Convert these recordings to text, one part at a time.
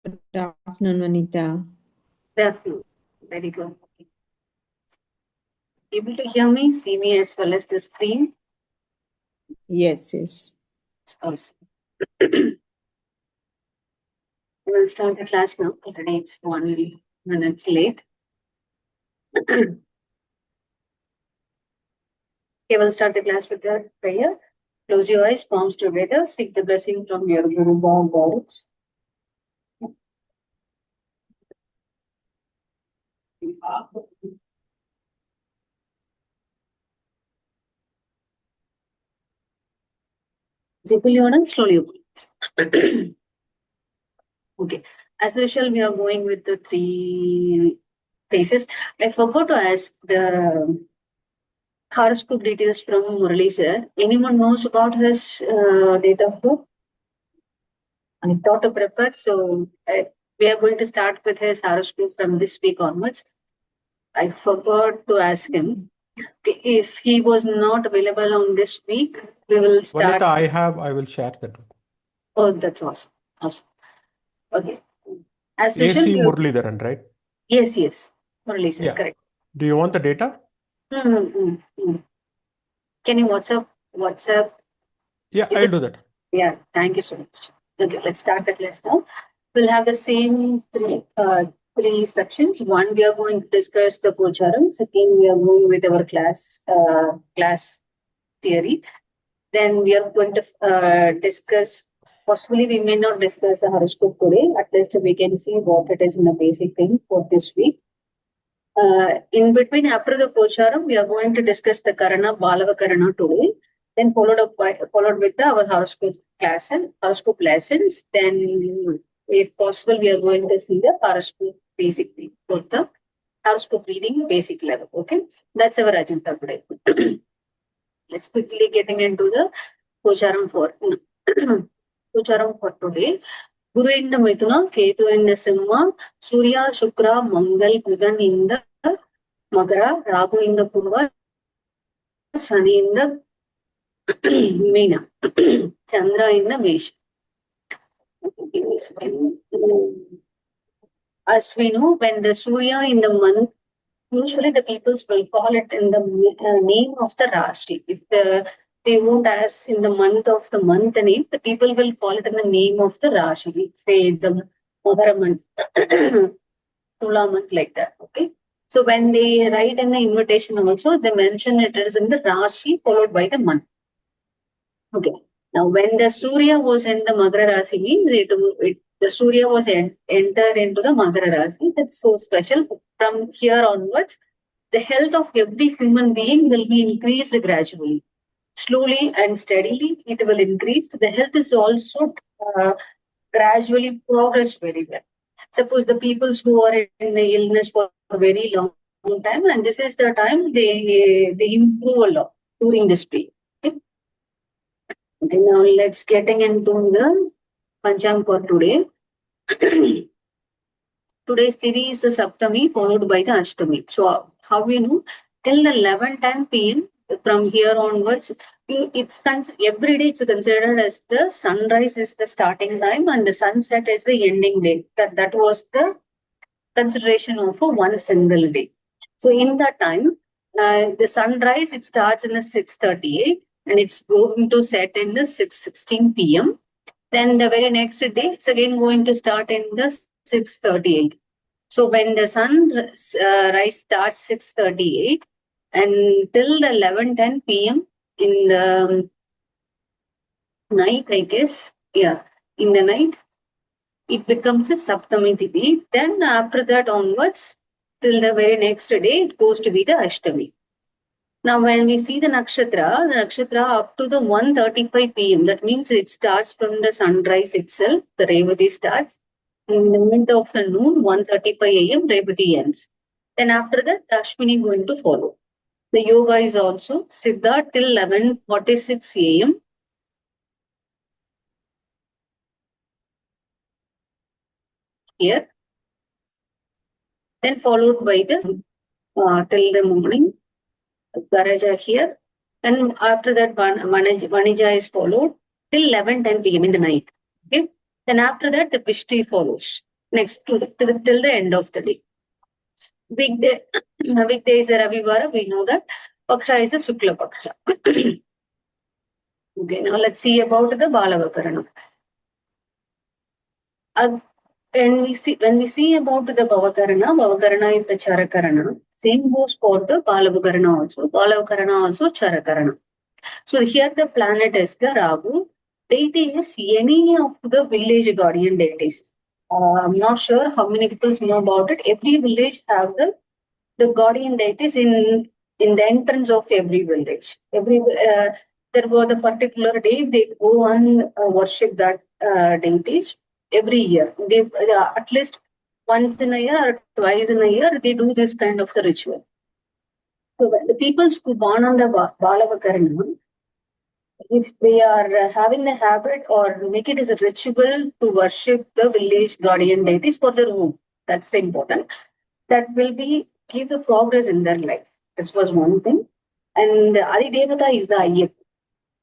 Good afternoon, Vanita. Good afternoon. Very good. Able to hear me, see me as well as the screen? Yes, yes. Awesome. We will start the class now. Already it's 1 minute late. Okay, we'll start the class with the prayer. Close your eyes, palms together. Seek the blessing from your Guru Bhavas. Simply on slowly open. Okay. As usual, we are going with the 3 phases. I forgot to ask the horoscope details from Murali sir. Anyone knows about his date of birth? I thought to prepare, so we are going to start with his horoscope from this week onwards. I forgot to ask him if he was not available on this week. We will start. Vanita, I will share that. Oh, that's awesome! Awesome. Okay. As usual, AC Muralidharan, right? yes, Murali sir, Yeah. correct. Do you want the data? Can you WhatsApp? Yeah, Is I'll it? do that. Yeah. Thank you so much. Okay, let's start the class now. We'll have the same three sections. One, we are going to discuss the Gocharam. Second, we are going with our class theory. Then we are going to discuss. Possibly, we may not discuss the horoscope today. At least we can see what it is in the basic thing for this week. In between, after the Gocharam, we are going to discuss the Karana, Balava Karana today. Then followed with our horoscope lessons. Then, if possible, we are going to see the horoscope basic thing for the horoscope reading basic level. Okay, that's our agenda today. Let's quickly getting into the Gocharam for Gocharam for today. Guru in the Mithuna, Ketu in the Simha, Surya, Shukra, Mangal, Budan in the Magara, Rahu in the Kumbha, Shani in the Meena, Chandra in the Mesh. As we know, when the Surya in the month, usually the peoples will call it in the name of the Rashi. If they won't ask in the month name, the people will call it in the name of the Rashi. Say the Magara month, Tula month, like that. Okay. So when they write in the invitation also, they mention it is in the Rashi followed by the month. Okay. Now, when the Surya was in the Magara Rasi, means the Surya was entered into the Magara Rasi. That's so special. From here onwards, the health of every human being will be increased gradually. Slowly and steadily, it will increase. The health is also gradually progress very well. Suppose the peoples who are in the illness for a very long time, and this is the time they improve a lot during this period. Okay? Okay, now let's getting into the Pancham for today. Today's Tithi is the Saptami followed by the Ashtami. So how we know? Till the 11:10 p.m. from here onwards, every day it's considered as the sunrise is the starting time and the sunset is the ending day. That was the consideration of a one single day. So in that time, the sunrise it starts in the 6:38 and it's going to set in the 6:16 p.m. Then the very next day, it's again going to start in the 6:38. So when the sun rise starts 6:38 and till the 11:10 p.m. in the night, I guess, yeah, in the night, it becomes a Saptami Tithi. Then after that onwards, till the very next day, it goes to be the Ashtami. Now, when we see the nakshatra up to the 1:35 p.m., that means it starts from the sunrise itself, the Revati starts. In the mid of the noon, 1:35 a.m., Revati ends. Then after that, Ashwini going to follow. The yoga is also Siddha till 11:46 a.m. here. Then followed by the till the morning, Garaja here. And after that, Vanija is followed till 11:10 p.m. in the night. Okay. Then after that, the Pishti follows. next till the end of the day. Weekday, weekday is a Ravivara, we know that. Paksha is a Shukla Paksha. Okay, now let's see about the Balavakarana. When we see about the Bhavakarana is the Charakarana. Same goes for the Balavakarana also. Balavakarana also Charakarana. So here the planet is the Rahu. Deity is any of the village guardian deities. I'm not sure how many people know about it. Every village have the guardian deities in the entrance of every village. There was a particular day they go and worship that deities every year. They at least once in a year or twice in a year they do this kind of the ritual. So when the people who born on the Balavakarana, if they are having the habit or make it as a ritual to worship the village guardian deities for their home, that's important. That will be give the progress in their life. This was one thing. And Adi Devata is the Ayyappan.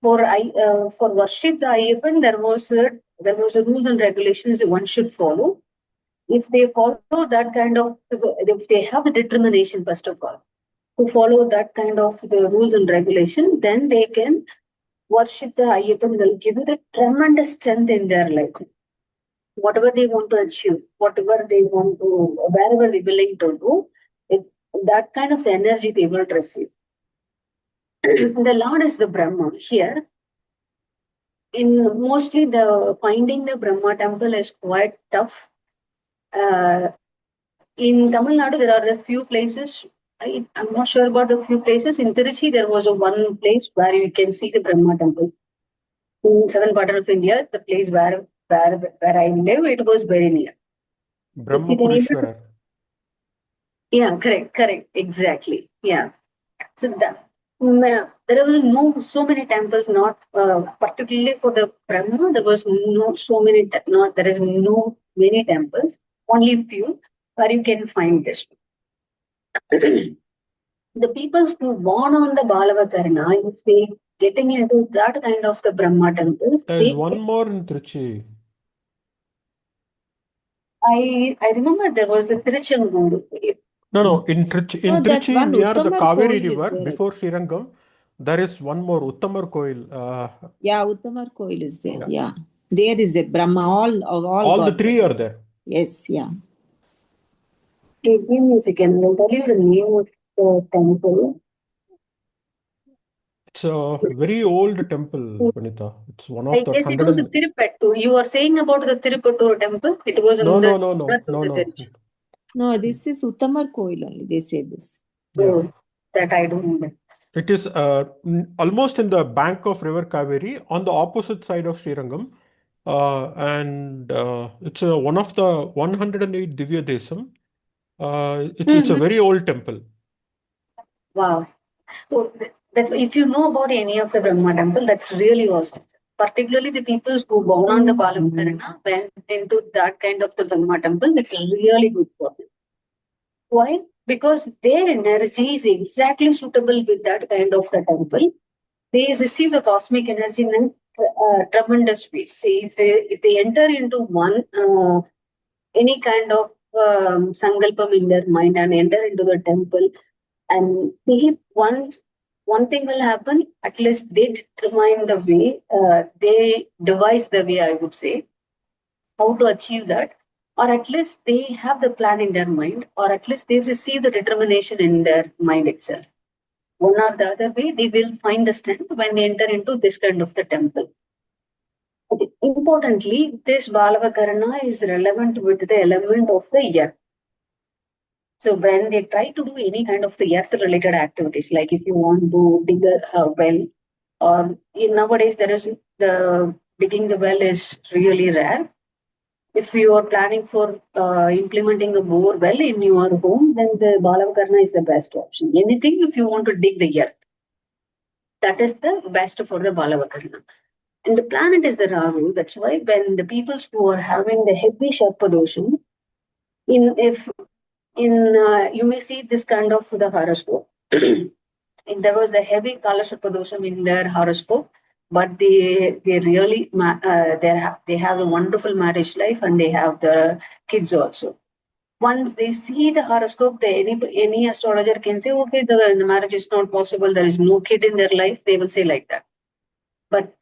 For worship the Ayyappan, there was a rules and regulations one should follow. If they follow that kind of, if they have the determination first of all to follow that kind of the rules and regulation, then they can worship the Ayyappan. Will give you the tremendous strength in their life. Whatever they want to achieve, whatever they want to, wherever they're willing to do, that kind of energy they will receive. The Lord is the Brahma. Here, in mostly the finding the Brahma temple is quite tough. In Tamil Nadu, there are a few places. I'm not sure about the few places. In Tiruchi, there was one place where you can see the Brahma temple. In southern part of India, the place where I live, it was very near. Brahmapurishwarar. Yeah, correct, exactly. Yeah. So there was so many temples, not particularly for the Brahma. There was there is no many temples, only few where you can find this. The people who born on the Balavakarana, if they getting into that kind of the Brahma temples, There's one more in Trichy. I remember there was the Tiruchengood. No, in Trichy that one near the Uttamar Kaveri Koil is river, there. before Srirangam, there is one more Uttamar Koil. Yeah, Uttamar Koil is there. Yeah. There is a Brahma, all the gods three are there. Yes, yeah. Give me a second. I'll tell you the name of the temple. It's a very old temple, Vanita. It's one of I the guess it 100 was a Tirupattur. You were saying about the Tirupattur temple. It was No. No, this is Uttamar Koil only. They say this. Yeah. That I don't know. It is almost in the bank of River Kaveri on the opposite side of Srirangam. And it's one of the 108 Divya Desam. It's a very old temple. Wow. So that's if you know about any of the Brahma temple, that's really awesome. Particularly the people who born on the Balavakarana went into that kind of the Brahma temple, it's really good for them. Why? Because their energy is exactly suitable with that kind of the temple. They receive the cosmic energy in a tremendous way. See, if they enter into one any kind of sankalpam in their mind and enter into the temple, and they one thing will happen. At least they determine the way. They devise the way. I would say how to achieve that, or at least they have the plan in their mind, or at least they receive the determination in their mind itself. One or the other way, they will find the strength when they enter into this kind of the temple. Okay. Importantly, this Balavakarana is relevant with the element of the earth. So when they try to do any kind of the earth related activities, like if you want to dig a well, or nowadays there is the digging the well is really rare. If you are planning for implementing a bore well in your home, then the Balavakarana is the best option. Anything if you want to dig the earth, that is the best for the Balavakarana. And the planet is the Rahu. That's why when the people who are having the heavy Sharpadosham, you may see this kind of the horoscope. There was a heavy Kala Sharpadosham in their horoscope. but they really they have a wonderful marriage life and they have the kids also. Once they see the horoscope, any astrologer can say, okay, the marriage is not possible. There is no kid in their life. They will say like that. But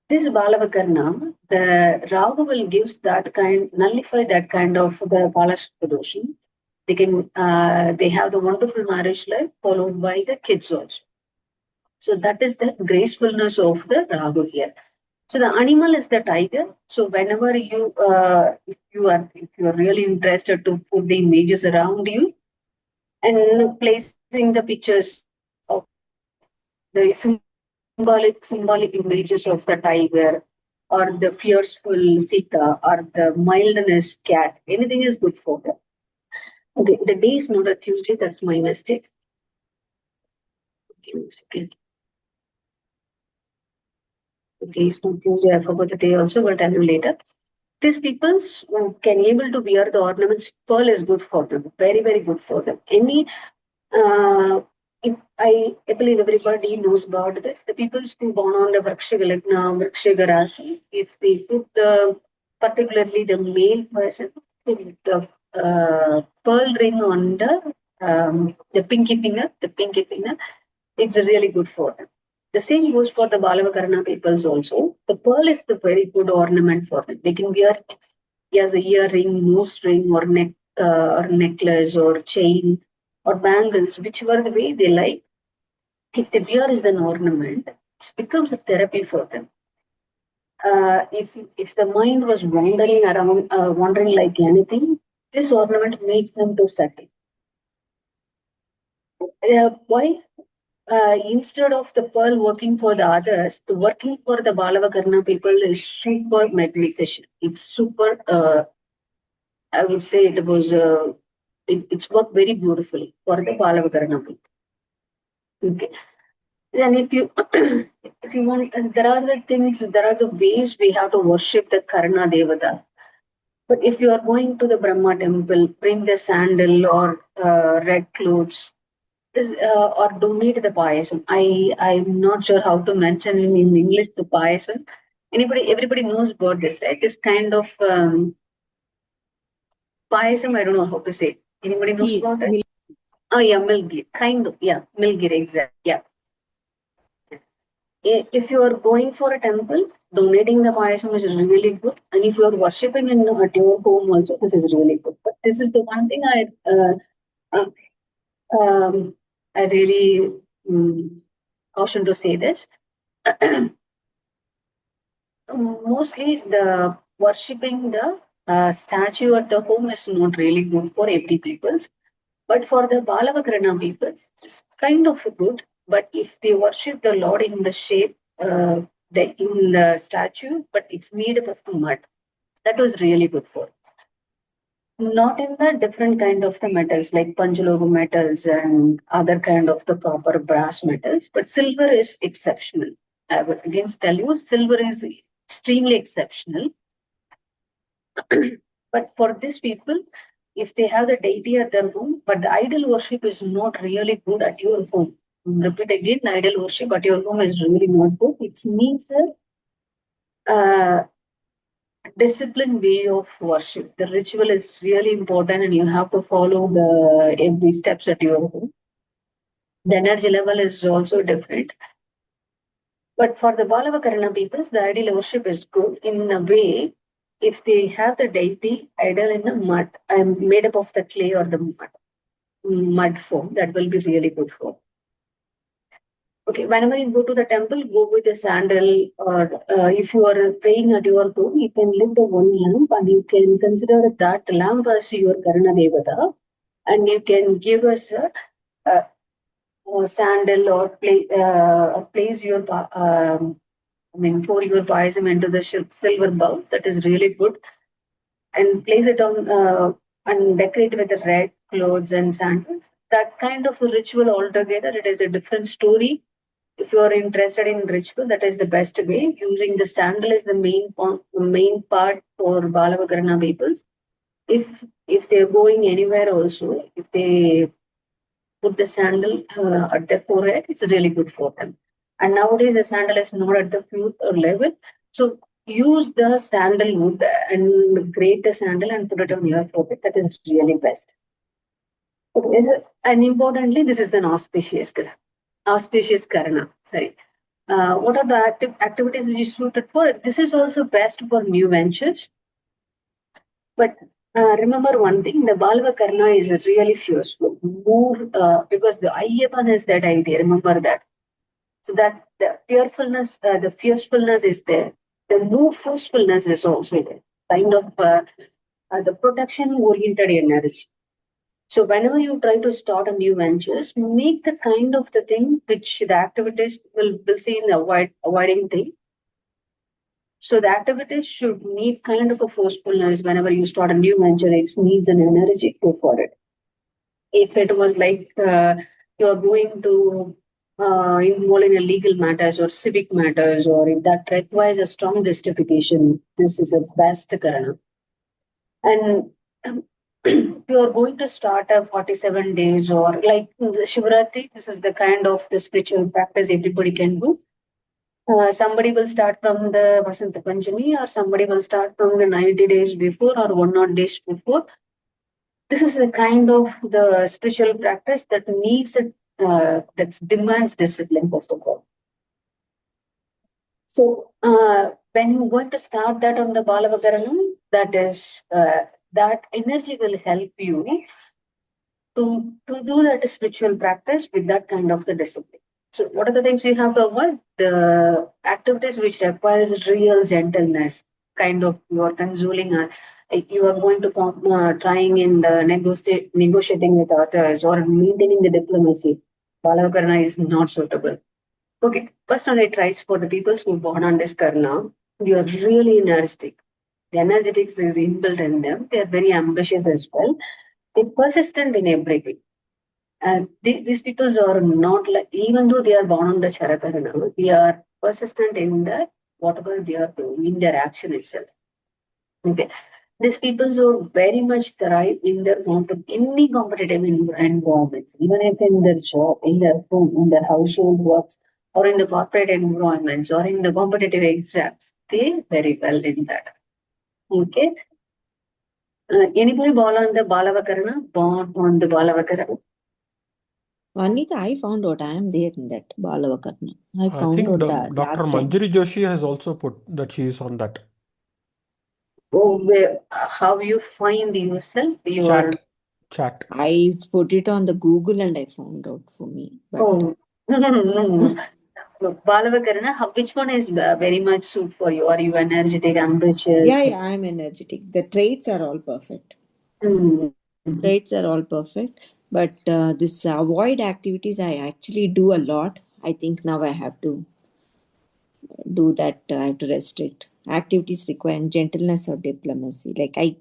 this Balavakarna, the Rahu will gives that kind, nullify that kind of the Kalashtra dosha. They can, they have the wonderful marriage life followed by the kids also. So that is the gracefulness of the Rahu here. So the animal is the tiger. So whenever you, if you are really interested to put the images around you and placing the pictures of the symbolic images of the tiger or the fierceful Sita or the mildness cat, anything is good for them. Okay, the day is not a Tuesday. That's my mistake. Okay, the day is not Tuesday. I forgot the day also, but I will later. These people who can able to wear the ornaments, pearl is good for them. Very, very good for them. Any, if I believe everybody knows about this. The people who born on the Vrikshiga Lagna, Vrikshiga Rasi, if they put the, particularly the male person, put the pearl ring on the pinky finger, it's really good for them. The same goes for the Balavakarna peoples also. The pearl is the very good ornament for them. They can wear it as a earring, nose ring, or or necklace, or chain, or bangles, whichever the way they like. If the wear is an ornament, it becomes a therapy for them. If the mind was wandering around, wandering like anything, this ornament makes them to settle. Why? Instead of the pearl working for the others, the working for the Balavakarna people is super magnificent. It's super, I would say it was, it's worked very beautifully for the Balavakarna people. Okay. Then if you, if you want, there are the ways we have to worship the Karna Devata. But if you are going to the Brahma temple, bring the sandal or red clothes, or donate the payasam. I'm not sure how to mention in English the payasam. Everybody knows about this, right? This kind of payasam. I don't know how to say. Anybody knows about it? Oh yeah, milk, kind of, yeah, milk, exactly. Yeah. If you are going for a temple, donating the payasam is really good. And if you are worshipping at your home also, this is really good. But this is the one thing uh, I really caution to say this. Mostly the worshipping the statue at the home is not really good for every people. But for the Balavakarna people, it's kind of good. But if they worship the Lord in the shape, in the statue, but it's made up of the mud, that was really good for. Not in the different kind of the metals like Panchaloga metals and other kind of the proper brass metals, but silver is exceptional. I would again tell you, silver is extremely exceptional. But for these people, if they have the deity at their home, but the idol worship is not really good at your home. Repeat again, the idol worship at your home is really not good. It means the disciplined way of worship. The ritual is really important and you have to follow the every steps at your home. The energy level is also different. But for the Balavakarna peoples, the idol worship is good in a way. If they have the deity idol in the mud, made up of the clay or the mud form, that will be really good for. Okay, whenever you go to the temple, go with a sandal, or if you are praying at your home, you can lit the one lamp and you can consider that lamp as your Karana Devata, and you can give us a sandal or place your pour your payasam into the silver bowl. That is really good, and place it on and decorate with the red clothes and sandals. That kind of a ritual altogether, it is a different story. If you are interested in ritual, that is the best way. Using the sandal is the main part for Balavakarna peoples. If they're going anywhere also, if they put the sandal at their forehead, it's really good for them. And nowadays the sandal is not at the pure level. So use the sandalwood and grate the sandal and put it on your forehead. That is really best. Okay, and importantly, this is an auspicious karana. Sorry. What are the activities which is suited for? This is also best for new ventures. But remember one thing, the Balava Karna is really fierceful. More because the Ayyapan has that idea. Remember that. So that the fearfulness, the fiercefulness is there. The more forcefulness is also there. Kind of the protection-oriented energy. So whenever you try to start a new ventures, make the kind of the thing which the activities will see in the avoiding thing. So the activities should need kind of a forcefulness whenever you start a new venture. It needs an energy to for it. If it was like you are going to involve in a legal matters or civic matters, or if that requires a strong justification, this is a best karana. And you are going to start a 47 days or like the Shivratri, this is the kind of the spiritual practice everybody can do. Somebody will start from the Vasanta Panchami, or somebody will start from the 90 days before or 100 days before. This is the kind of the spiritual practice that needs it, that demands discipline, first of all. So when you're going to start that on the Balavakaranam, that is that energy will help you to do that spiritual practice with that kind of the discipline. So what are the things you have to avoid? The activities which requires real gentleness, kind of you are consoling, you are going to trying in negotiating with others or maintaining the diplomacy. Balavakarna is not suitable. Okay, personally tries for the people who born on this karna, you are really energetic. The energetics is inbuilt in them. They are very ambitious as well. They're persistent in everything. These people are not like, even though they are born on the Charakarana, they are persistent in the whatever they are doing, in their action itself. Okay. These people are very much thrive in their any competitive environments, even if in their job, in their home, in their household works, or in the corporate environments, or in the competitive exams. They very well in that. Okay. Anybody born on the Balavakarana? Born on the Balavakarana? Vanita, I found out I am there in that Balavakarna. I I found think out the Dr. last time. Manjari Joshi has also put that she is on that. Oh, how you find yourself? You are. Chat. I put it on the Google and I found out for me. But Oh, no. Balavakarana, which one is very much suit for you? Are you energetic, ambitious? yeah, I'm energetic. The traits are all perfect. Mm. Traits are all perfect. But this avoid activities, I actually do a lot. I think now I have to do that. I have to restrict. Activities require gentleness or diplomacy. Like I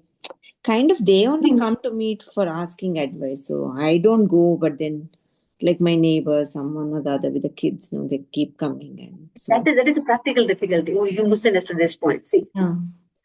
kind of, they only come to me for asking advice. So I don't go, but then like my neighbor, someone or the other with the kids, they keep coming. And so That is a practical difficulty. Oh, you misunderstood this point. See, yeah.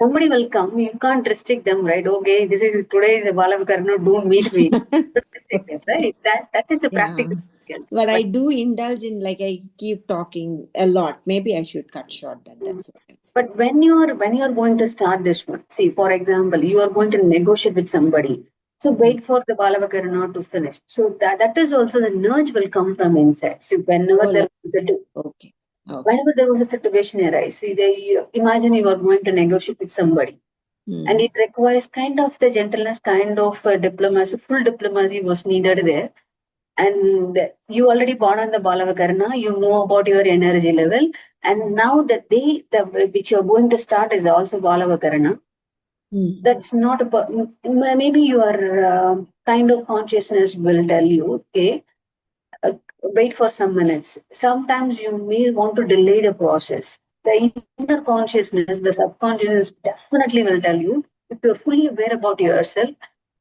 somebody will come, you can't restrict them, right? Okay, this is today is a Balavakarana, don't meet me. Don't restrict them, right? That is the practical difficulty. But I do indulge in, like, I keep talking a lot. Maybe I should cut short that. That's what I But when you are going to start this one, see, for example, you are going to negotiate with somebody. So wait for the Balavakarana to finish. So that is also the nudge will come from inside. So okay. whenever there was a situation arise, see, imagine you are going to negotiate with somebody. And it requires kind of the gentleness, kind of diplomacy, full diplomacy was needed there. And you already born on the Balavakarana, you know about your energy level. And now the day which you're going to start is also Balavakarana. That's not maybe your kind of consciousness will tell you, okay, wait for some minutes. Sometimes you may want to delay the process. The inner consciousness, the subconscious definitely will tell you, if you're fully aware about yourself,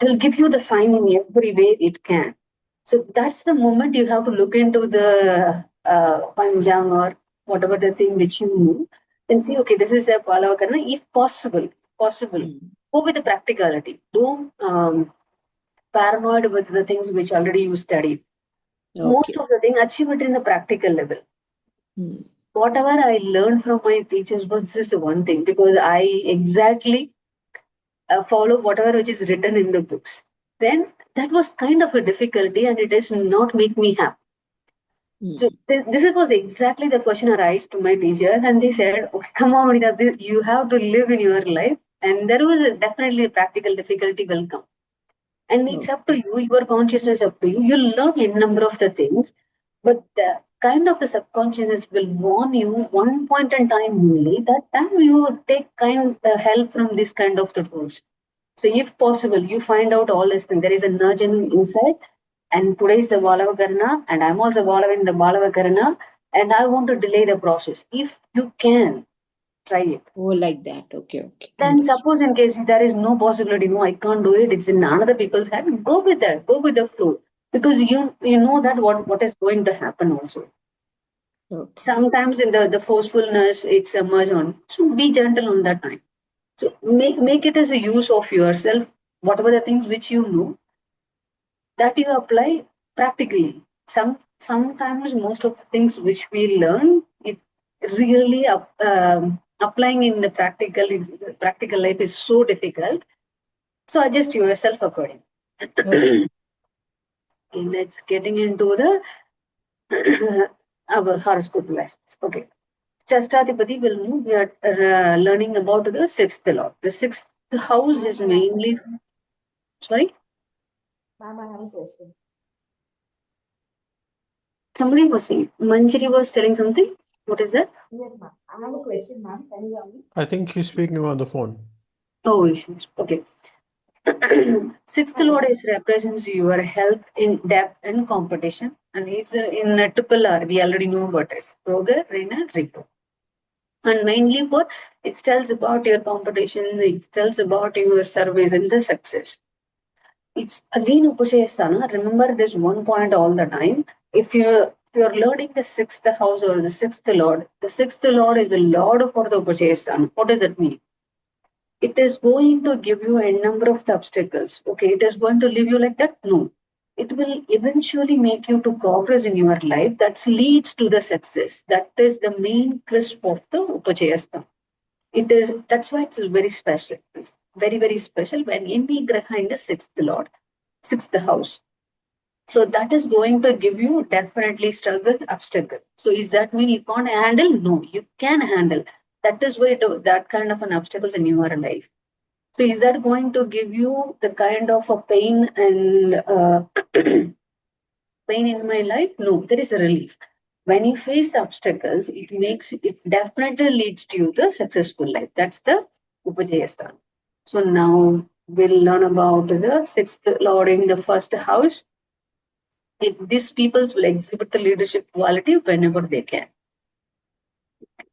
it will give you the sign in every way it can. So that's the moment you have to look into the Panjang or whatever the thing which you know and see, okay, this is a Palavakarna. If possible, go with the practicality. Don't paranoid with the things which already you studied. Okay. Most of the thing, achieve it in the practical level. Whatever I learned from my teachers was just one thing, because I exactly follow whatever which is written in the books. Then that was kind of a difficulty, and it does not make me happy. So this was exactly the question I raised to my teacher, and they said, "Okay, come on, Vanita, you have to live in your life." And there was definitely a practical difficulty will come, and it's up to you. Your consciousness up to you. You'll learn a number of the things, but the kind of the subconsciousness will warn you one point in time only. That time you take kind help from this kind of the tools. So if possible, you find out all this thing. There is a nudge inside, and today is the Balavakarna, and I'm also following the Balavakarna, and I want to delay the process. If you can, try it. Oh, like that. Okay, okay. Then suppose in case there is no possibility, no, I can't do it, it's in another people's hand, go with that, go with the flow. Because you know that what is going to happen also. Okay. Sometimes in the forcefulness, it's emerge on. So be gentle on that time. So make it as a use of yourself, whatever the things which you know, that you apply practically. Sometimes most of the things which we learn, it really applying in the practical life is so difficult. So adjust yourself according. Okay. Okay, let's getting into the our horoscope lessons. Okay. Chastadipati will move. We are learning about the sixth law. The sixth house is mainly. Sorry? Ma'am, I have a question. Somebody was saying. Manjari was telling something. What is that? Yes, ma'am. I have a question, ma'am. Can you hear me? I think he's speaking on the phone. Oh, issues. Okay. Sixth lord is represents your health in depth and competition, and it's in a triple R. We already know what is Roga, Rena, Rico. And mainly for it tells about your competition, it tells about your service and the success. It's again Upachayasthana. Remember this one point all the time. If you're learning the sixth house or the sixth lord is the lord for the Upachayasthana. What does it mean? It is going to give you a number of the obstacles. Okay, it is going to leave you like that? No. It will eventually make you to progress in your life. That leads to the success. That is the main crisp of the Upachayasthana. It is, that's why it's very special. It's very, very special when any graha in the sixth house. So that is going to give you definitely struggle, obstacle. So is that mean you can't handle? No, you can handle. That is why that kind of an obstacles in your life. So is that going to give you the kind of a pain and pain in my life? No, there is a relief. When you face obstacles, it definitely leads to you the successful life. That's the Upajayasthana. So now we'll learn about the sixth lord in the first house. These peoples will exhibit the leadership quality whenever they can.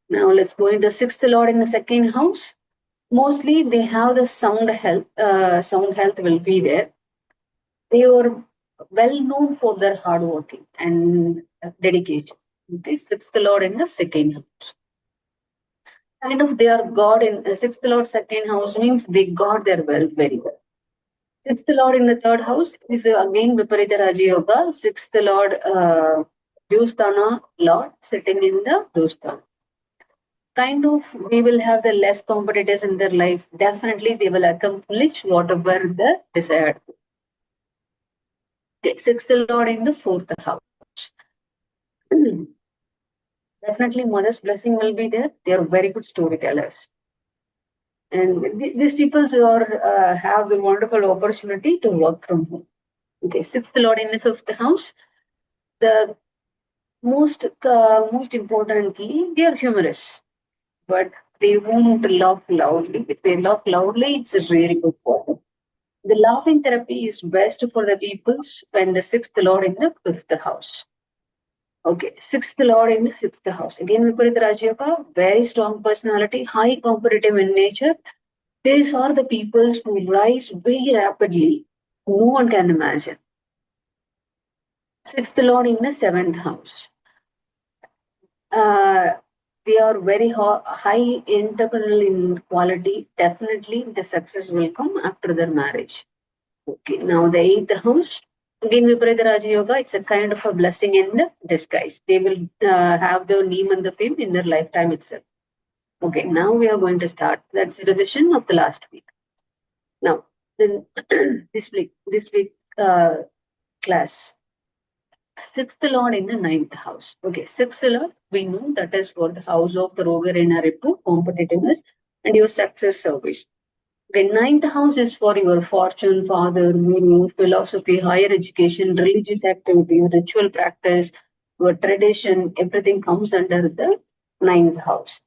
Now let's go into sixth lord in the second house. Mostly they have the sound health. Sound health will be there. They are well known for their hard working and dedication. Okay, sixth lord in the second house. Kind of they are God in sixth lord second house means they got their wealth very well. Sixth lord in the third house is again Viparita Raja Yoga. Sixth lord Dusthana lord sitting in the Dusthana. Kind of they will have the less competitors in their life. Definitely they will accomplish whatever the desired. Okay, sixth lord in the fourth house. Definitely mother's blessing will be there. They are very good storytellers. And these people have the wonderful opportunity to work from home. Okay, sixth lord in the fifth house. The most importantly, they are humorous, but they won't laugh loudly. If they laugh loudly, it's a really good for them. The laughing therapy is best for the peoples when the sixth lord in the fifth house. Okay, sixth lord in the sixth house. Again, Viparita Rajyoga, very strong personality, high competitive in nature. These are the peoples who rise very rapidly. No one can imagine. Sixth lord in the seventh house. Uh, they are very high entrepreneurial in quality. Definitely, the success will come after their marriage. Okay, now the eighth house. Again, Viparita Raja Yoga, it's a kind of a blessing in the disguise. They will have the name and the fame in their lifetime itself. Okay, now we are going to start. That's the revision of the last week. Now, then this week class, sixth lord in the ninth house. Okay, sixth lord, we know that is for the house of the Rogarena Ripu, competitiveness, and your success service. The ninth house is for your fortune, father, guru, philosophy, higher education, religious activity, ritual practice, your tradition, everything comes under the ninth house.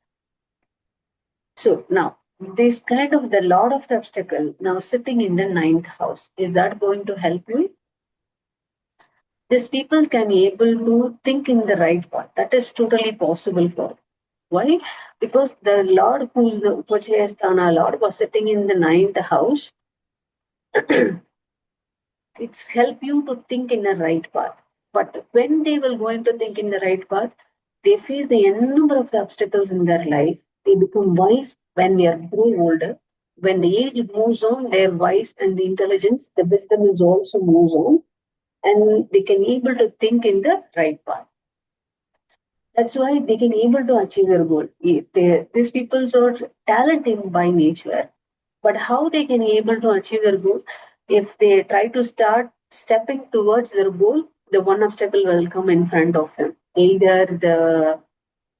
So now, this kind of the lord of the obstacle now sitting in the ninth house, is that going to help you? These people can able to think in the right path. That is totally possible for them. Why? Because the Lord, who's the Upachayasthana Lord, was sitting in the ninth house. It's help you to think in the right path. But when they will going to think in the right path, they face the n number of the obstacles in their life. They become wise when they are grow older. When the age moves on, they are wise and the intelligence, the wisdom is also moves on, and they can able to think in the right path. That's why they can able to achieve their goal. These people are talented by nature, but how they can able to achieve their goal? If they try to start stepping towards their goal, the one obstacle will come in front of them. Either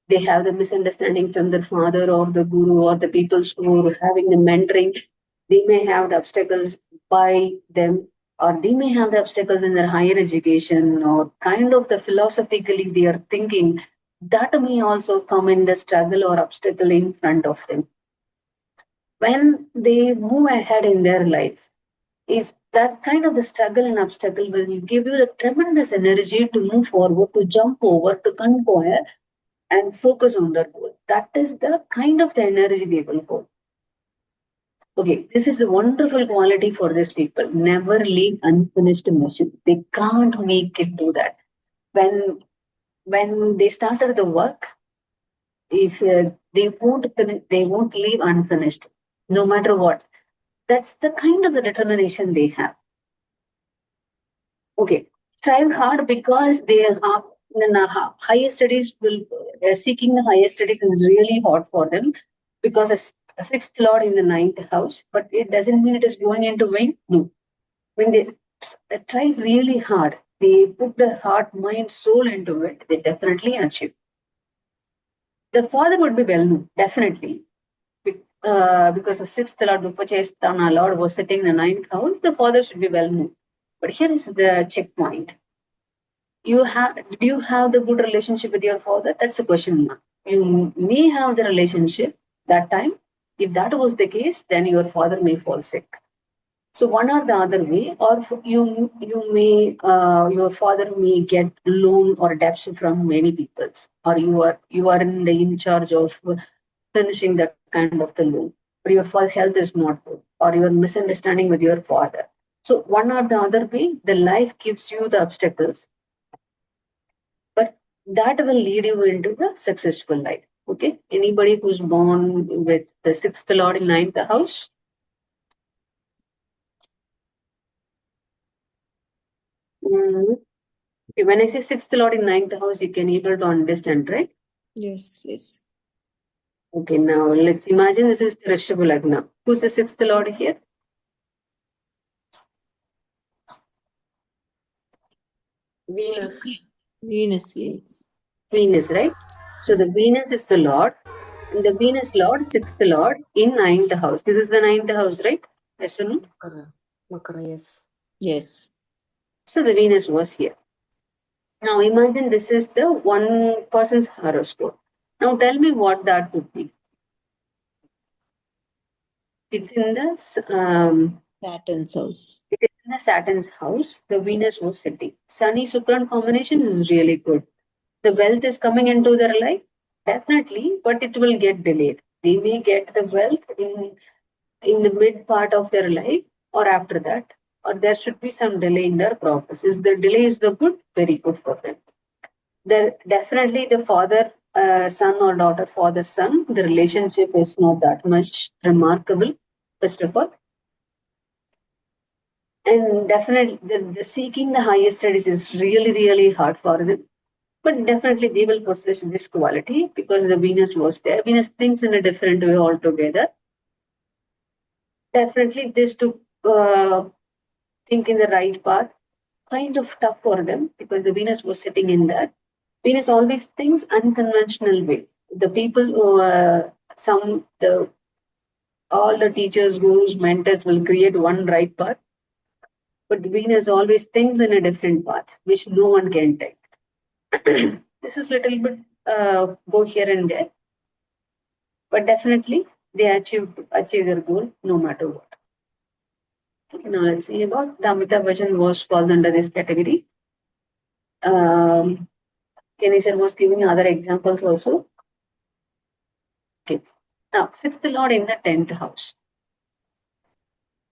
they have the misunderstanding from their father or the guru or the people who are having the mentoring. They may have the obstacles by them, or they may have the obstacles in their higher education, or kind of the philosophically they are thinking, that may also come in the struggle or obstacle in front of them. When they move ahead in their life, is that kind of the struggle and obstacle will give you the tremendous energy to move forward, to jump over, to conquer and focus on their goal. That is the kind of the energy they will hold. Okay, this is a wonderful quality for these people. Never leave unfinished mission. They can't make it do that. When they started the work, if they won't leave unfinished, no matter what. That's the kind of the determination they have. Okay, strive hard because they are higher studies will seeking the higher studies is really hard for them, because the sixth lord in the ninth house, but it doesn't mean it is going into vain. No, when they try really hard, they put their heart, mind, soul into it, they definitely achieve. The father would be well known, definitely. Because the sixth lord, the Upachayasthana lord, was sitting in the ninth house, the father should be well known. But here is the checkpoint. Do you have the good relationship with your father? That's a question mark. You may have the relationship that time. If that was the case, then your father may fall sick. So one or the other way, or you may your father may get loan or debts from many people, or you are in charge of finishing that kind of the loan, or your health is not good, or you are misunderstanding with your father. So one or the other way, the life gives you the obstacles, but that will lead you into the successful life. Okay, anybody who's born with the sixth lord in ninth house? Mm, when I say sixth lord in ninth house, you can able to understand, right? Yes, yes. Okay, now let's imagine this is Rishabha Lagna. Who's the sixth lord here? Venus. Venus, Venus. Venus, right? So the Venus is the lord, and the Venus lord, sixth lord in ninth house. This is the ninth house, right? Yes or no? Makara. Makara, yes. Yes. So the Venus was here. Now imagine this is the one person's horoscope. Now tell me what that would be. It's in the Saturn's house. it is in the Saturn's house. The Venus was sitting. Sunny Shukran combinations is really good. The wealth is coming into their life, definitely, but it will get delayed. They may get the wealth in the mid part of their life or after that, or there should be some delay in their progress. Is the delay is the good? Very good for them. There definitely the father son or daughter father son, the relationship is not that much remarkable, first of all. And definitely, the seeking the highest studies is really, really hard for them. But definitely, they will possess this quality because the Venus was there. Venus thinks in a different way altogether. Definitely, this to think in the right path, kind of tough for them because the Venus was sitting in that. Venus always thinks unconventional way. The people who some the all the teachers, gurus, mentors will create one right path, but the Venus always thinks in a different path, which no one can take. This is little bit go here and there, but definitely they achieve their goal no matter what. Now let's see about the Amitabh Bachchan was falls under this category. Kenny sir was giving other examples also. Okay. Now, sixth lord in the 10th house.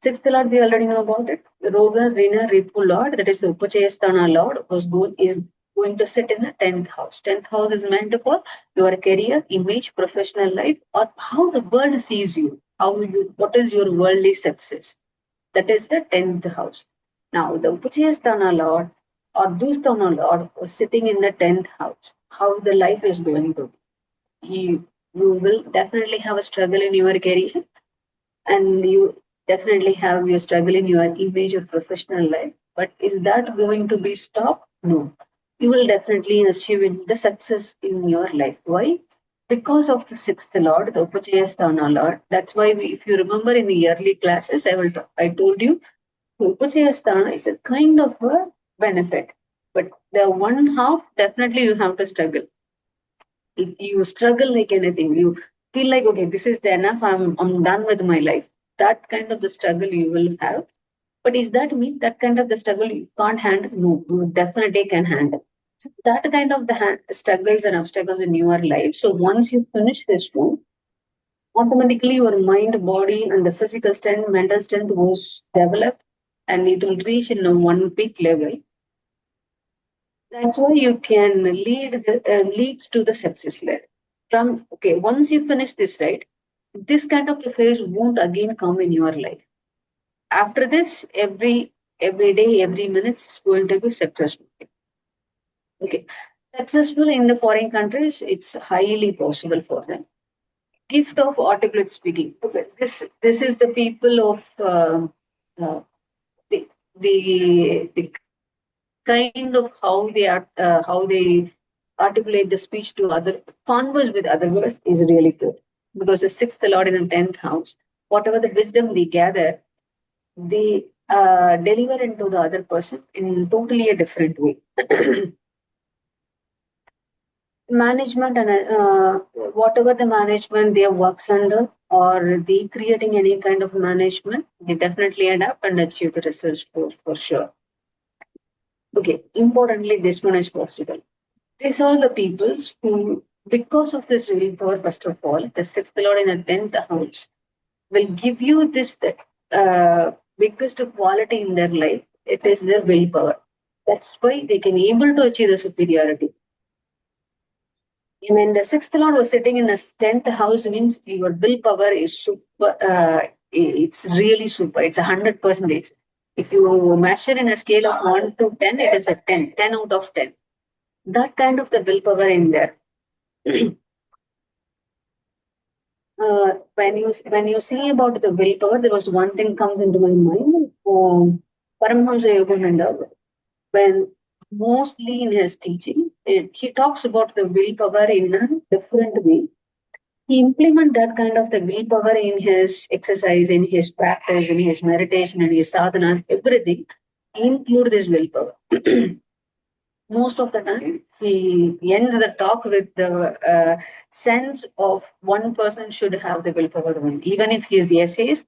Sixth lord, we already know about it. The Roga, Rina, Ripu lord, that is the Upachayasthana lord, is going to sit in the 10th house. 10th house is meant for your career, image, professional life, or how the world sees you. What is your worldly success? That is the 10th house. Now, the Upachayasthana lord or Dusthana lord was sitting in the 10th house. How the life is going to be. You will definitely have a struggle in your career, and you definitely have your struggle in your image or professional life. But is that going to be stopped? No. You will definitely achieve the success in your life. Why? Because of the sixth lord, the Upachayasthana lord. That's why if you remember in the early classes, I told you Upachayasthana is a kind of a benefit. But the one half, definitely you have to struggle. If you struggle like anything, you feel like, okay, this is the enough, I'm done with my life. That kind of the struggle you will have. But is that mean that kind of the struggle you can't handle? No, you definitely can handle. So that kind of the struggles and obstacles in your life. So once you finish this one, automatically your mind, body, and the physical strength, mental strength was developed, and it will reach in a one peak level. That's why you can lead to the success level. From okay, once you finish this, right, this kind of the phase won't again come in your life. After this, every day, every minute is going to be successful. Okay, successful in the foreign countries, it's highly possible for them. Gift of articulate speaking. Okay, this is the people of uh, the the kind of how they articulate the speech to other, converse with others is really good, because the sixth lord in the 10th house, whatever the wisdom they gather, they deliver into the other person in totally a different way. Management and whatever the management they work under, or they creating any kind of management, they definitely adapt and achieve the results for sure. Okay, importantly, this one is possible. These are the peoples who, because of this willpower, first of all, the sixth lord in the 10th house will give you this biggest quality in their life. It is their willpower. That's why they can able to achieve the superiority. When the sixth lord was sitting in a 10th house, means your willpower is super. It's really super. It's 100%. If you measure in a scale of 1 to 10, it is a 10, 10 out of 10. That kind of the willpower in there. When you see about the willpower, there was one thing comes into my mind. Paramhamsa Yogananda, when mostly in his teaching, he talks about the willpower in a different way. He implement that kind of the willpower in his exercise, in his practice, in his meditation, in his sadhanas, everything. Include this willpower. Most of the time, he ends the talk with the sense of one person should have the willpower win. Even if he is essays,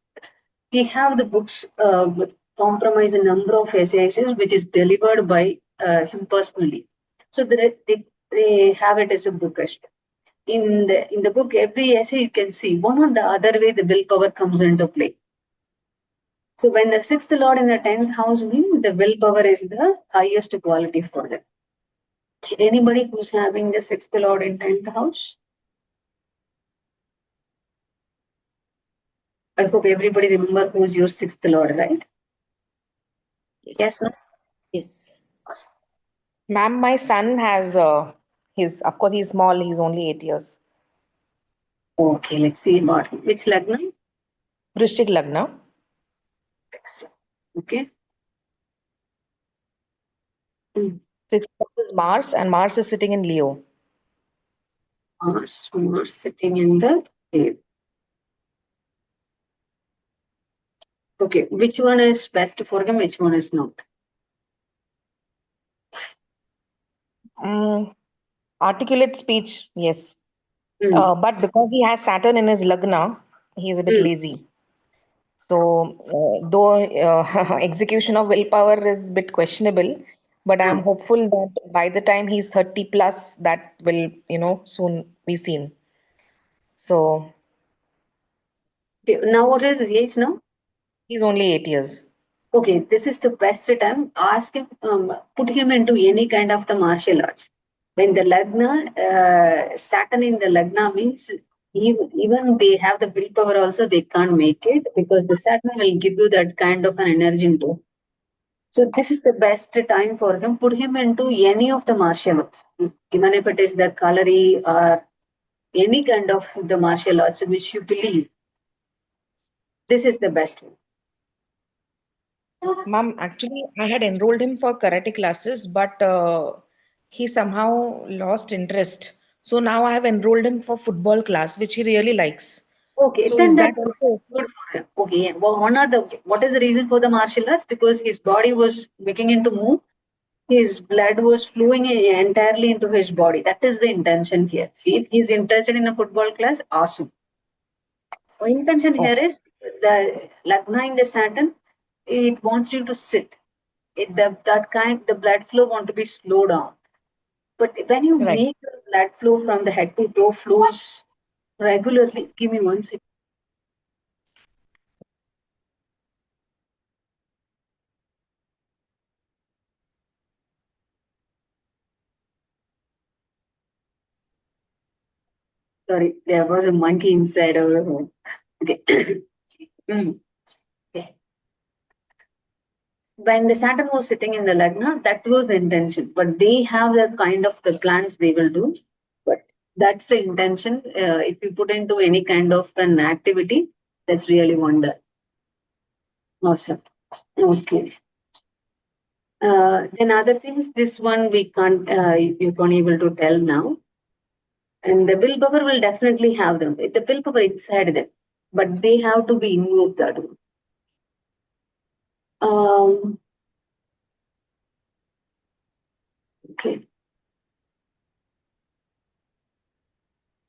he have the books with compromise a number of essays which is delivered by him personally. So they have it as a book as well. In the book, every essay you can see one or the other way the willpower comes into play. So when the sixth lord in the 10th house means the willpower is the highest quality for them. Anybody who's having the sixth lord in 10th house? I hope everybody remember who's your sixth lord, right? Yes, no? Yes. Awesome. Ma'am, my son has of course he's small, he's only 8 years. Okay, let's see about him. Which Lagna? Vrishchik Lagna. Okay. Mm. 6th house is Mars, and Mars is sitting in Leo. Mars sitting in the cave. Okay, which one is best for him? Which one is not? Articulate speech, yes. Mm. But because he has Saturn in his Lagna, he's a bit Mm. lazy. So, though execution of willpower is a bit questionable, but I'm Ah. hopeful that by the time he's 30 plus, that will, soon be seen. So, Okay, now what is his age now? he's only 8 years. Okay, this is the best time. Ask him, put him into any kind of the martial arts. When the Lagna, Saturn in the Lagna means even they have the willpower also, they can't make it because the Saturn will give you that kind of an energy into. So this is the best time for him. Put him into any of the martial arts, even if it is the colory or any kind of the martial arts which you believe. This is the best one. Ma'am, actually, I had enrolled him for karate classes, but he somehow lost interest. So now I have enrolled him for football class, which he really likes. Okay, So then is that that's also good for him. Okay, well, what is the reason for the martial arts? Because his body was beginning to move, his blood was flowing entirely into his body. That is the intention here. See, if he's interested in a football class, awesome. So intention here okay? is the Lagna in the Saturn, it wants you to sit. The blood flow want to be slowed down. But when you Right. make your blood flow from the head to toe flows regularly, give me 1 second. Sorry, there was a monkey inside our home. Okay. Mm. Okay. When the Saturn was sitting in the Lagna, that was the intention. But they have the kind of the plans they will do. But that's the intention. If you put into any kind of an activity, that's really wonder. Awesome. Okay. Then other things, this one we can't, you can't able to tell now. And the willpower will definitely have them. The willpower inside them, but they have to be involved that one. Okay.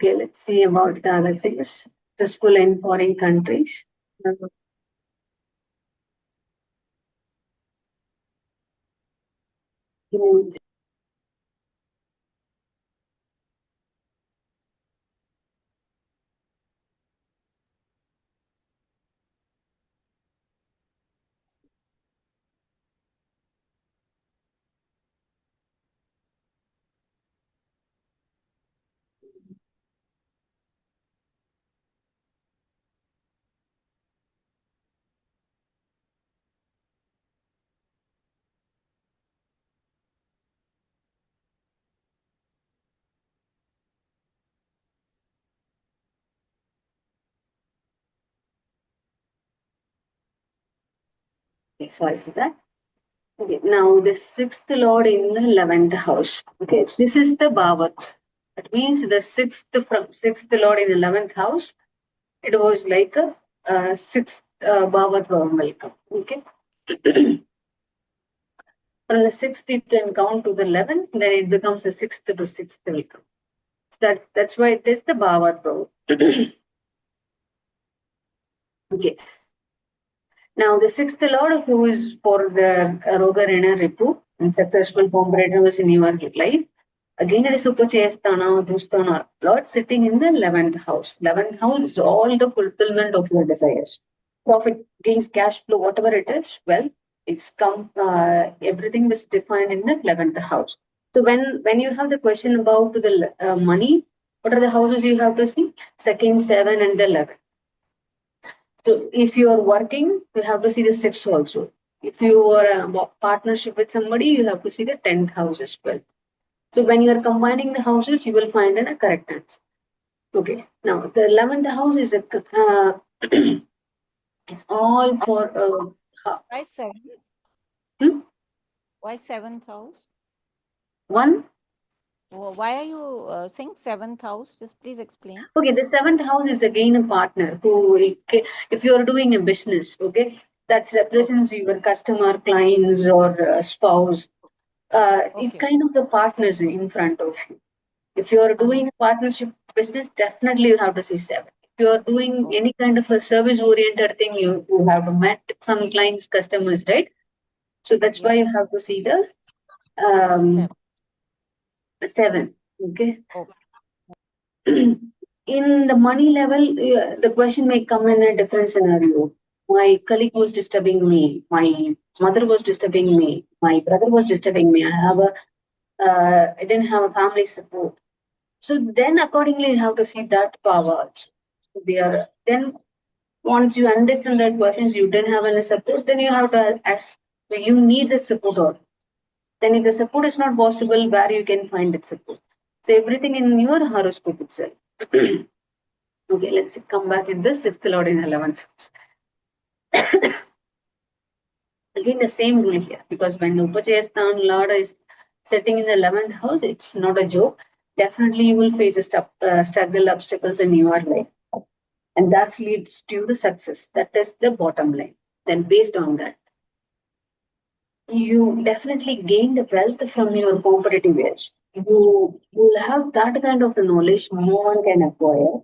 Okay, let's see about the other things. Successful in foreign countries. Mm, okay, sorry for that. Okay, now the sixth lord in the 11th house. Okay, this is the Bhavas. That means the sixth lord in 11th house. It was like a sixth Bhavat welcome. Okay. From the sixth, you can count to the 11th, then it becomes the sixth to sixth welcome. So that's why it is the Bhavat Bhav. Okay. Now, the sixth lord, who is for the Roga Rena Ripu and successful competitors in your life, again it is Upachestana, Dustana, Lord sitting in the 11th house. 11th house is all the fulfillment of your desires. Profit, gains, cash flow, whatever it is, well, it's everything is defined in the 11th house. So when you have the question about the money, what are the houses you have to see? Second, 7, and the 11. So if you are working, you have to see the 6 also. If you are a partnership with somebody, you have to see the 10th house as well. So when you are combining the houses, you will find a correct answer. Okay. Now the 11th house is a it's all for Why seven? hmm? Why seventh house? One. Why are you saying seventh house? Just please explain. Okay, the 7th house is again a partner who, if you are doing a business, okay, that represents your customer, clients, or spouse. It Okay. kind of the partners in front of you. If you are doing a partnership business, definitely you have to see 7. If you are doing Okay. any kind of a service oriented thing, you have to met some clients, customers, right? So that's why Yeah. you have to see the um, Seven. 7. Okay. Okay. In the money level, the question may come in a different scenario. My colleague was disturbing me. My mother was disturbing me. My brother was disturbing me. I didn't have a family support. So then, accordingly, you have to see that power. They are then once you understand that questions you didn't have any support, then you have to ask. You need that support, or then if the support is not possible, where you can find that support. So everything in your horoscope itself. Okay, let's come back in the 6th lord in 11th house. Again, the same rule here, because when the Upachayasthan lord is sitting in the 11th house, it's not a joke. Definitely, you will face a struggle, obstacles in your life. And that leads to the success. That is the bottom line. Then, based on that, you definitely gain the wealth from your competitive edge. You will have that kind of the knowledge no one can acquire.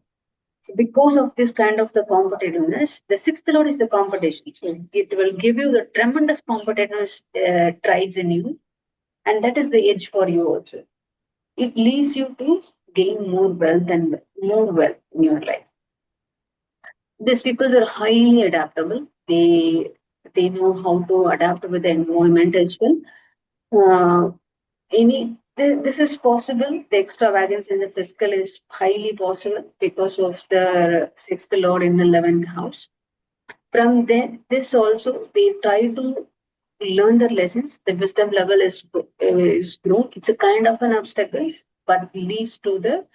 So because of this kind of the competitiveness, the 6th lord is the competition. So it will give you the tremendous competitiveness traits in you, and that is the edge for you also. It leads you to gain more wealth in your life. These people are highly adaptable. They know how to adapt with the environment as well. Uh, this is possible. The extravagance in the fiscal is highly possible because of the 6th lord in the 11th house. From there, this also they try to learn their lessons. The wisdom level is grown. It's a kind of an obstacle, but leads to the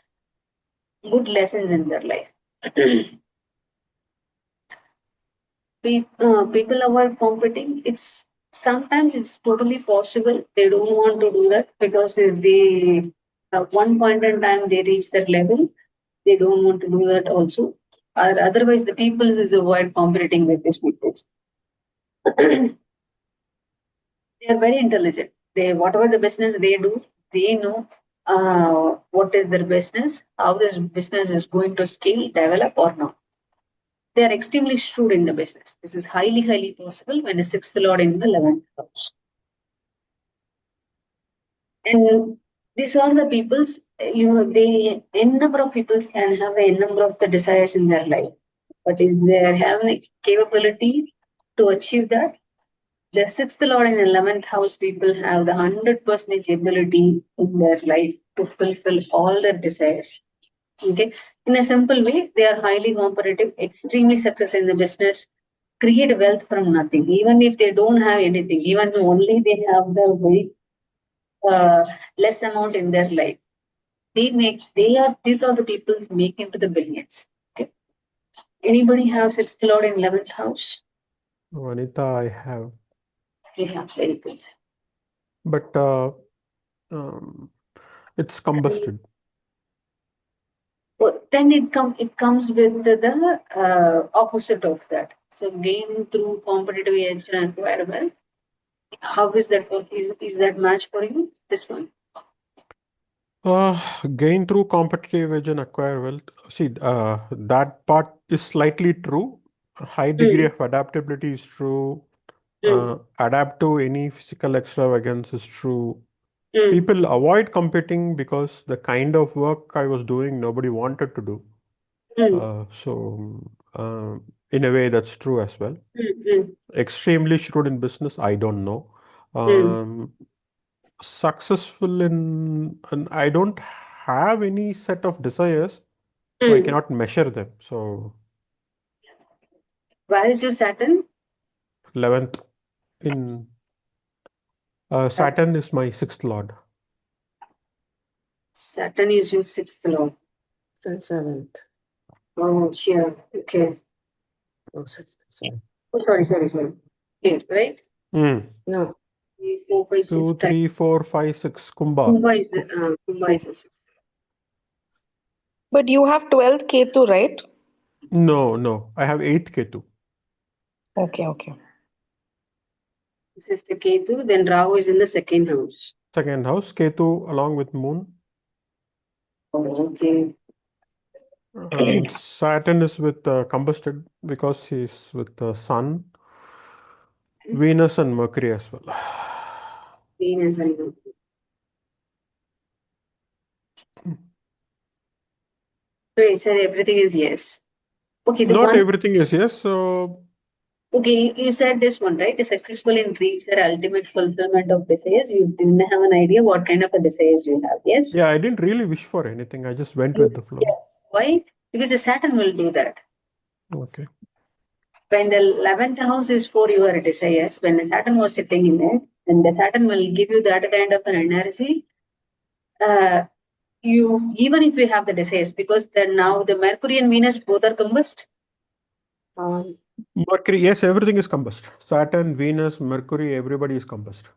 good lessons in their life. People avoid competing. It's sometimes it's totally possible. They don't want to do that because if they at one point in time they reach that level, they don't want to do that also. Or otherwise, the people is avoid competing with these people. They are very intelligent. They whatever the business they do, they know what is their business, how this business is going to scale, develop or not. They are extremely shrewd in the business. This is highly, highly possible when it's 6th lord in the 11th house. And these are the people's, they n number of people can have a n number of the desires in their life. But is they have the capability to achieve that? The 6th lord and 11th house people have the 100% ability in their life to fulfill all their desires. Okay. In a simple way, they are highly competitive, extremely success in the business, create wealth from nothing. Even if they don't have anything, even only they have the very less amount in their life, these are the people make into the billions. Okay. Anybody have 6th lord in 11th house? Anita, I have. Yeah, very good. But um, it's combusted. Well, then it comes with the opposite of that. So gain through competitive edge and acquire wealth. How is that work? Is that match for you? This one. Gain through competitive edge and acquire wealth. See, that part is slightly true. A high degree Mm, of adaptability is true. mm, Adapt to any physical extravagance is true. mm, People avoid competing because the kind of work I was doing, nobody wanted to do. mm, In a way, that's true as well. mm, Extremely shrewd in business, I don't know. mm, Um, Successful and I don't have any set of desires, so I mm. cannot measure them. So Where is your Saturn? 11th. in Saturn is my sixth lord. Saturn is your sixth lord. Seventh. Oh, here. Okay. Oh, sorry. Oh, sorry. Here, right? Mm. No. 3, 4, 5, 6. 2, 3, 4, 5, 6. Kumbha. Kumbha is the But you have 12th Ketu, right? No. I have 8th Ketu. Okay. This is the Ketu. Then Rahu is in the second house. Second house. Ketu along with moon. Oh, okay. Saturn is with combusted because he's with the sun, Venus and Mercury as well. Venus and Mercury. So you said everything is yes. Okay, the Not one. everything is yes. So Okay, you said this one, right? The successful in reach their ultimate fulfillment of desires. You didn't have an idea what kind of a desires you have. Yes. yeah, I didn't really wish for anything. I just went with the flow. Yes. Why? Because the Saturn will do that. Okay. When the 11th house is for your desires, when the Saturn was sitting in it, then the Saturn will give you that kind of an energy. You even if you have the desires, because then now the Mercury and Venus both are combust. Mercury, yes, everything is combust. Saturn, Venus, Mercury, everybody is combust.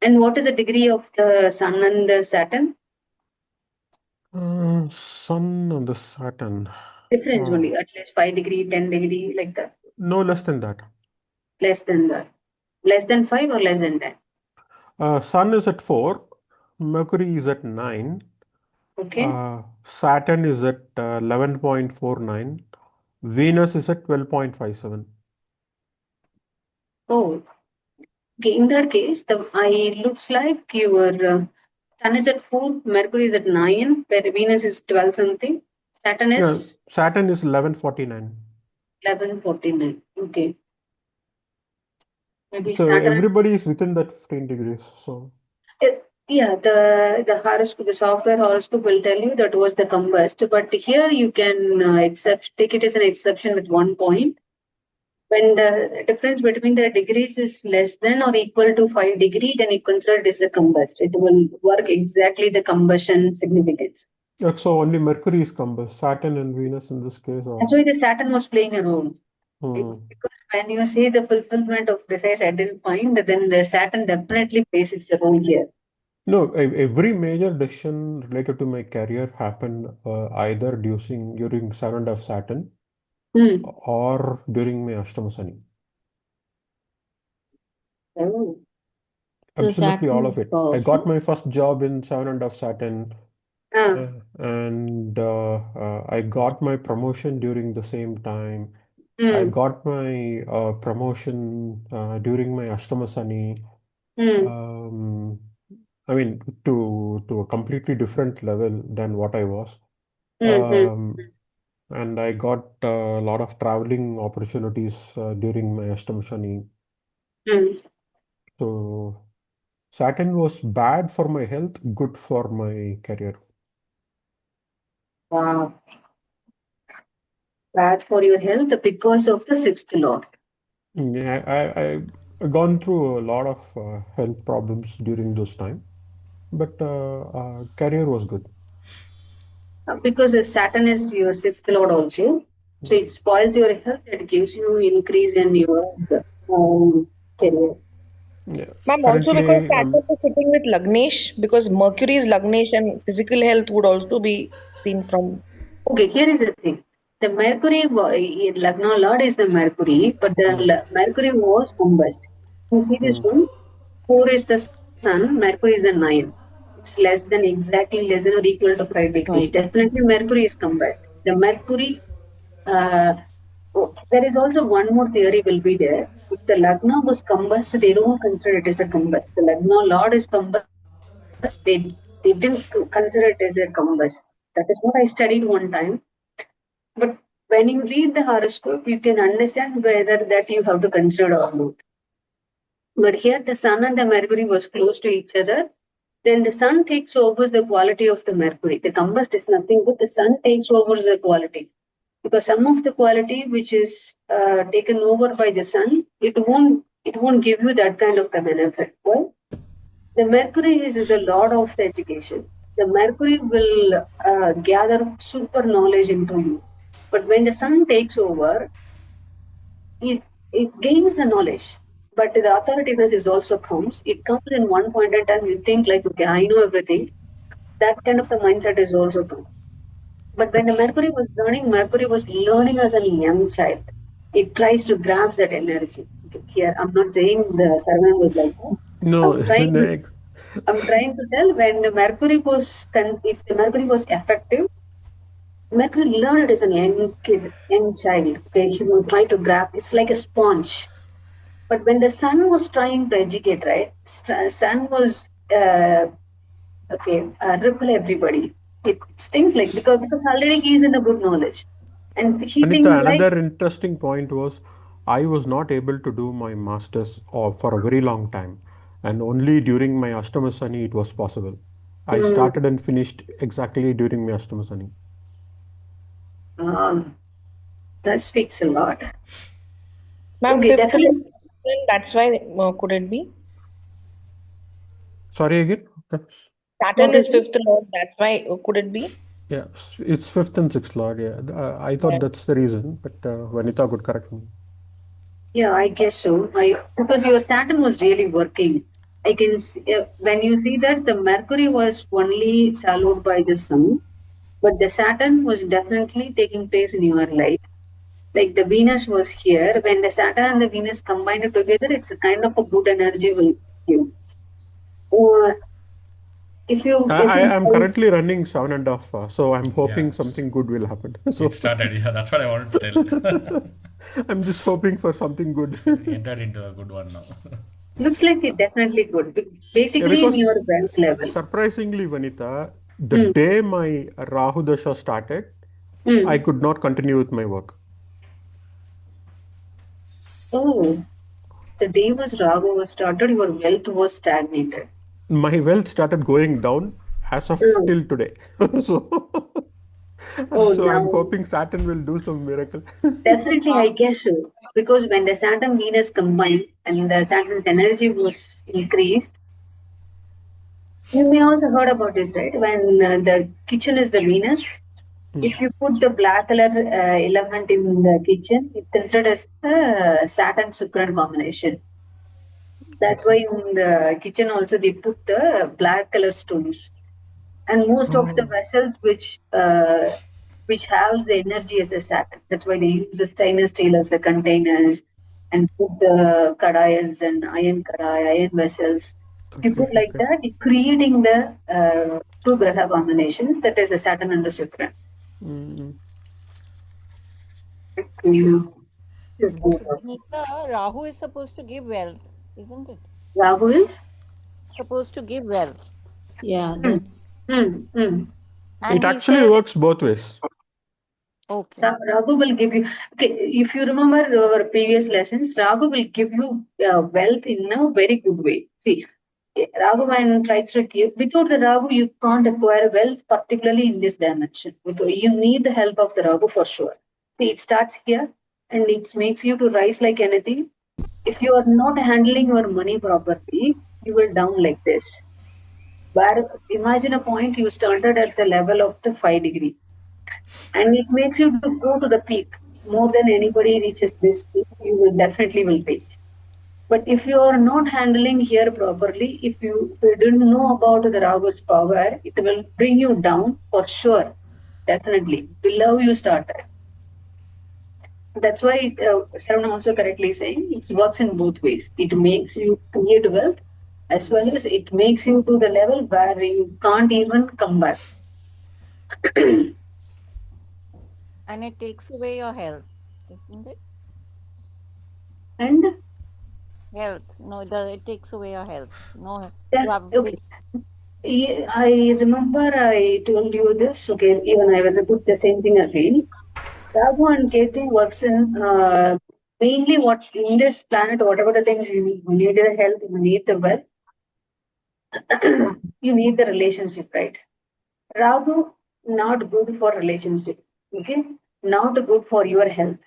And what is the degree of the Sun and the Saturn? Sun and the Saturn. Difference only, at least 5 degree, 10 degree, like that. No less than that. Less than that. Less than 5 or less than 10? Sun is at 4. Mercury is at 9. Okay. Saturn is at 11.49. Venus is at 12.57. Oh, okay. In that case, I look like your Sun is at 4, Mercury is at 9, where Venus is 12 something. Saturn Yeah, is Saturn is 11.49. 11.49. Okay. Maybe So Saturn. everybody is within that 15 degrees. So Yeah, the horoscope, the software horoscope will tell you that was the combust, but here you can take it as an exception with 1 point. When the difference between the degrees is less than or equal to 5 degree, then you consider it as a combust. It will work exactly the combustion significance. so only Mercury is combust. Saturn and Venus in this case are. That's why the Saturn was playing a role. Hmm. Because when you say the fulfillment of desires I didn't find, then the Saturn definitely plays its role here. No, every major decision related to my career happened either during 7 of Saturn or during my Ashtama Sani. Oh. So Absolutely all Saturn of is it. I got powerful. my first job in 7 of Saturn, and I got my promotion during the same time. I got my promotion during my Ashtama Sani. I mean, to a completely different level than what I was. And I got a lot of traveling opportunities during my Ashtama Shani. So Saturn was bad for my health, good for my career. Wow. Bad for your health because of the sixth lord. Yeah, I gone through a lot of health problems during those time, but career was good. Because the Saturn is your sixth lord also. So it spoils your health, it gives you increase in your career. Yeah. Ma'am, also because Currently, Saturn is sitting with Lagnesh, because Mercury is Lagnesh and physical health would also be seen from. Okay, here is the thing. The Mercury, Lagna Lord is the Mercury, but the Mercury was combust. You see this one? 4 is the Sun, Mercury is a 9. It's less than exactly less than or equal to 5 degrees. Right. Definitely Mercury is combust. The Mercury, there is also one more theory will be there. If the Lagna was combust, they don't consider it as a combust. The Lagna Lord is combust, they didn't consider it as a combust. That is what I studied one time. But when you read the horoscope, you can understand whether that you have to consider or not. But here the Sun and the Mercury was close to each other. Then the Sun takes over the quality of the Mercury. The combust is nothing but the Sun takes over the quality. Because some of the quality which is taken over by the Sun, it it won't give you that kind of the benefit. Why? The Mercury is the lord of the education. The Mercury will gather super knowledge into you. But when the Sun takes over, it gains the knowledge. But the authoritativeness is also comes. It comes in one point in time. You think like, okay, I know everything. That kind of the mindset is also come. But when the Mercury was learning as a young child. It tries to grab that energy. Here, I'm not saying the servant was like that. No, I'm trying no, to, I'm trying to tell when the if the Mercury was effective, Mercury learned as a young kid, young child. Okay, he will try to grab. It's like a sponge. But when the Sun was trying to educate, right? Sun was ripple everybody. It's things like because already he is in a good knowledge, and he thinks Anita, like, another interesting point was I was not able to do my master's for a very long time, and only during my Ashtamasani it was possible. I hmm, started and finished exactly during my Ashtamasani. ah, that speaks a lot. Ma'am, Okay, fifth definitely. lord, that's why could it be? Sorry again? Saturn What is is it? fifth lord, that's why could it be? Yeah, it's fifth and sixth lord. Yeah, I thought Yes. that's the reason, but Vanita could correct me. Yeah, I guess so. Because your Saturn was really working. I can see, when you see that the Mercury was only followed by the Sun, but the Saturn was definitely taking place in your life. Like the Venus was here. When the Saturn and the Venus combined together, it's a kind of a good energy will give. Or if you I'm currently running 7.5, so I'm hoping Yeah, something good will happen. it So started. Yeah, that's what I wanted to tell. I'm just hoping for something good. Entered into a good one now. looks like it definitely good. Yeah, Basically in because your wealth level. surprisingly, Vanita, the Hmm. day my Rahu Dasha started, I Hmm. could not continue with my work. Oh, the day was Rahu was started, your wealth was stagnated. My wealth started going down as of Hmm. till today. So, Oh, so I'm now hoping Saturn will do some miracle. definitely I guess so. Because when the Saturn Venus combined and the Saturn's energy was increased, you may also heard about this, right? When the kitchen is the Venus, if you put the black color element in the kitchen, it's considered as the Saturn Shukran combination. That's Okay. why in the kitchen also they put the black color stones. And most of the Oh, vessels which has the energy as a Saturn. That's why they use the stainless steel as the containers and put the kadayas and iron kadai, iron vessels. If you okay, put like okay. that, you're creating the two graha combinations. That is the Saturn and the Shukran. Mm, Mm. Just okay. Vanita, Rahu is supposed to give wealth, isn't it? Rahu is. Supposed to give wealth. Yeah, Hmm. that's Hmm. And It he actually said, works both ways. okay. So Raghu will give you, okay, if you remember our previous lessons, Raghu will give you wealth in a very good way. See, Raghu when tries to give, without the Raghu, you can't acquire wealth, particularly in this dimension. Because you need the help of the Raghu for sure. See, it starts here and it makes you to rise like anything. If you are not handling your money properly, you will down like this. Where imagine a point you started at the level of the 5 degree and it makes you to go to the peak more than anybody reaches this peak you will definitely will reach, but if you are not handling here properly, if you didn't know about the Rahu's power, it will bring you down for sure, definitely below you started. That's why Sharon also correctly saying it works in both ways. It makes you create wealth as well as it makes you to the level where you can't even come back. And it takes away your health, isn't it? And Health. No, it takes away your health. No, you have okay. big. I remember I told you this. Okay, even I will repeat the same thing again. Rahu and Ketu works in mainly what in this planet, whatever the things you need the health, you need the wealth, you need the relationship, right? Rahu not good for relationship. Okay, not good for your health.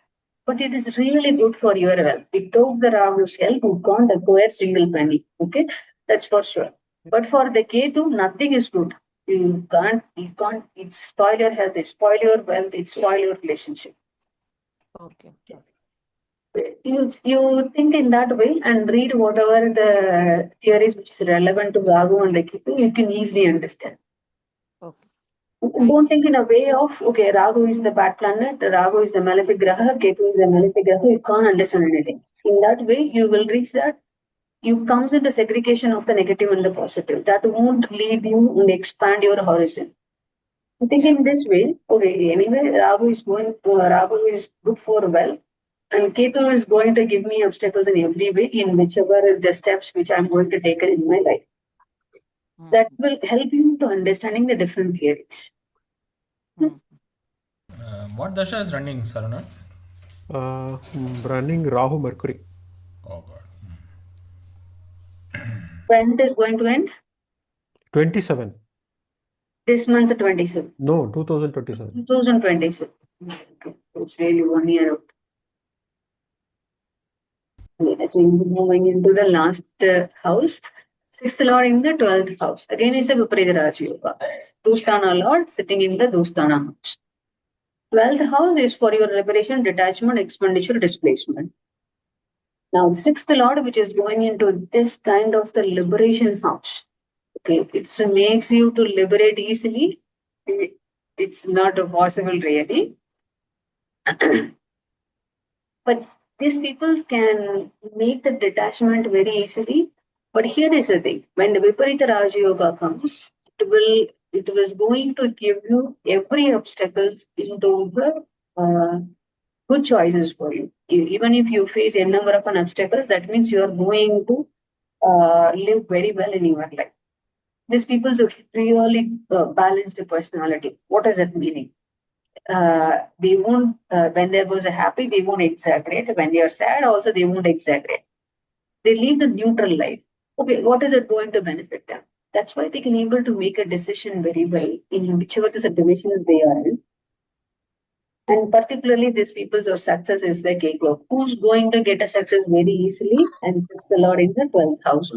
but it is really good for your health. Without the Rahu's help, you can't acquire single penny. Okay, that's for sure. But for the Ketu, nothing is good. You can't, it spoil your health, it spoil your wealth, it spoil your relationship. Okay. You think in that way and read whatever the theories which is relevant to Rahu and the Ketu, you can easily understand. Okay. Don't think in a way of, okay, Rahu is the bad planet, Rahu is the malefic graha, Ketu is the malefic graha, you can't understand anything. In that way, you will reach that. You comes into segregation of the negative and the positive. That won't lead you and expand your horizon. I think in this way, okay, anyway, Rahu is good for wealth, and Ketu is going to give me obstacles in every way, in whichever the steps which I'm going to take in my life. That will help you to understanding the different theories. What dasha is running, Sarana? Running Rahu Mercury. Oh God. When it is going to end? 27. This month, 27. No, 2027. 2027. Okay. It's really 1 year out. As we moving into the last house, 6th Lord in the 12th house. Again, it's a Viparita Raja Yoga. Dusthana Lord sitting in the Dusthana house. 12th house is for your liberation, detachment, expenditure, displacement. Now, 6th Lord, which is going into this kind of the liberation house. Okay, it makes you to liberate easily. It's not possible really. But these people can make the detachment very easily. But here is the thing: when the Viparita Raja Yoga comes, it was going to give you every obstacles into the good choices for you. Even if you face a number of obstacles, that means you are going to live very well in your life. These people are really balanced personality. What does that mean? They won't, when there was a happy, they won't exaggerate. When they are sad, also they won't exaggerate. They live the neutral life. Okay, what is it going to benefit them? That's why they can able to make a decision very well in whichever the situations they are in. And particularly these people's or success is the cake of who's going to get a success very easily, and it's the Lord in the 12th house.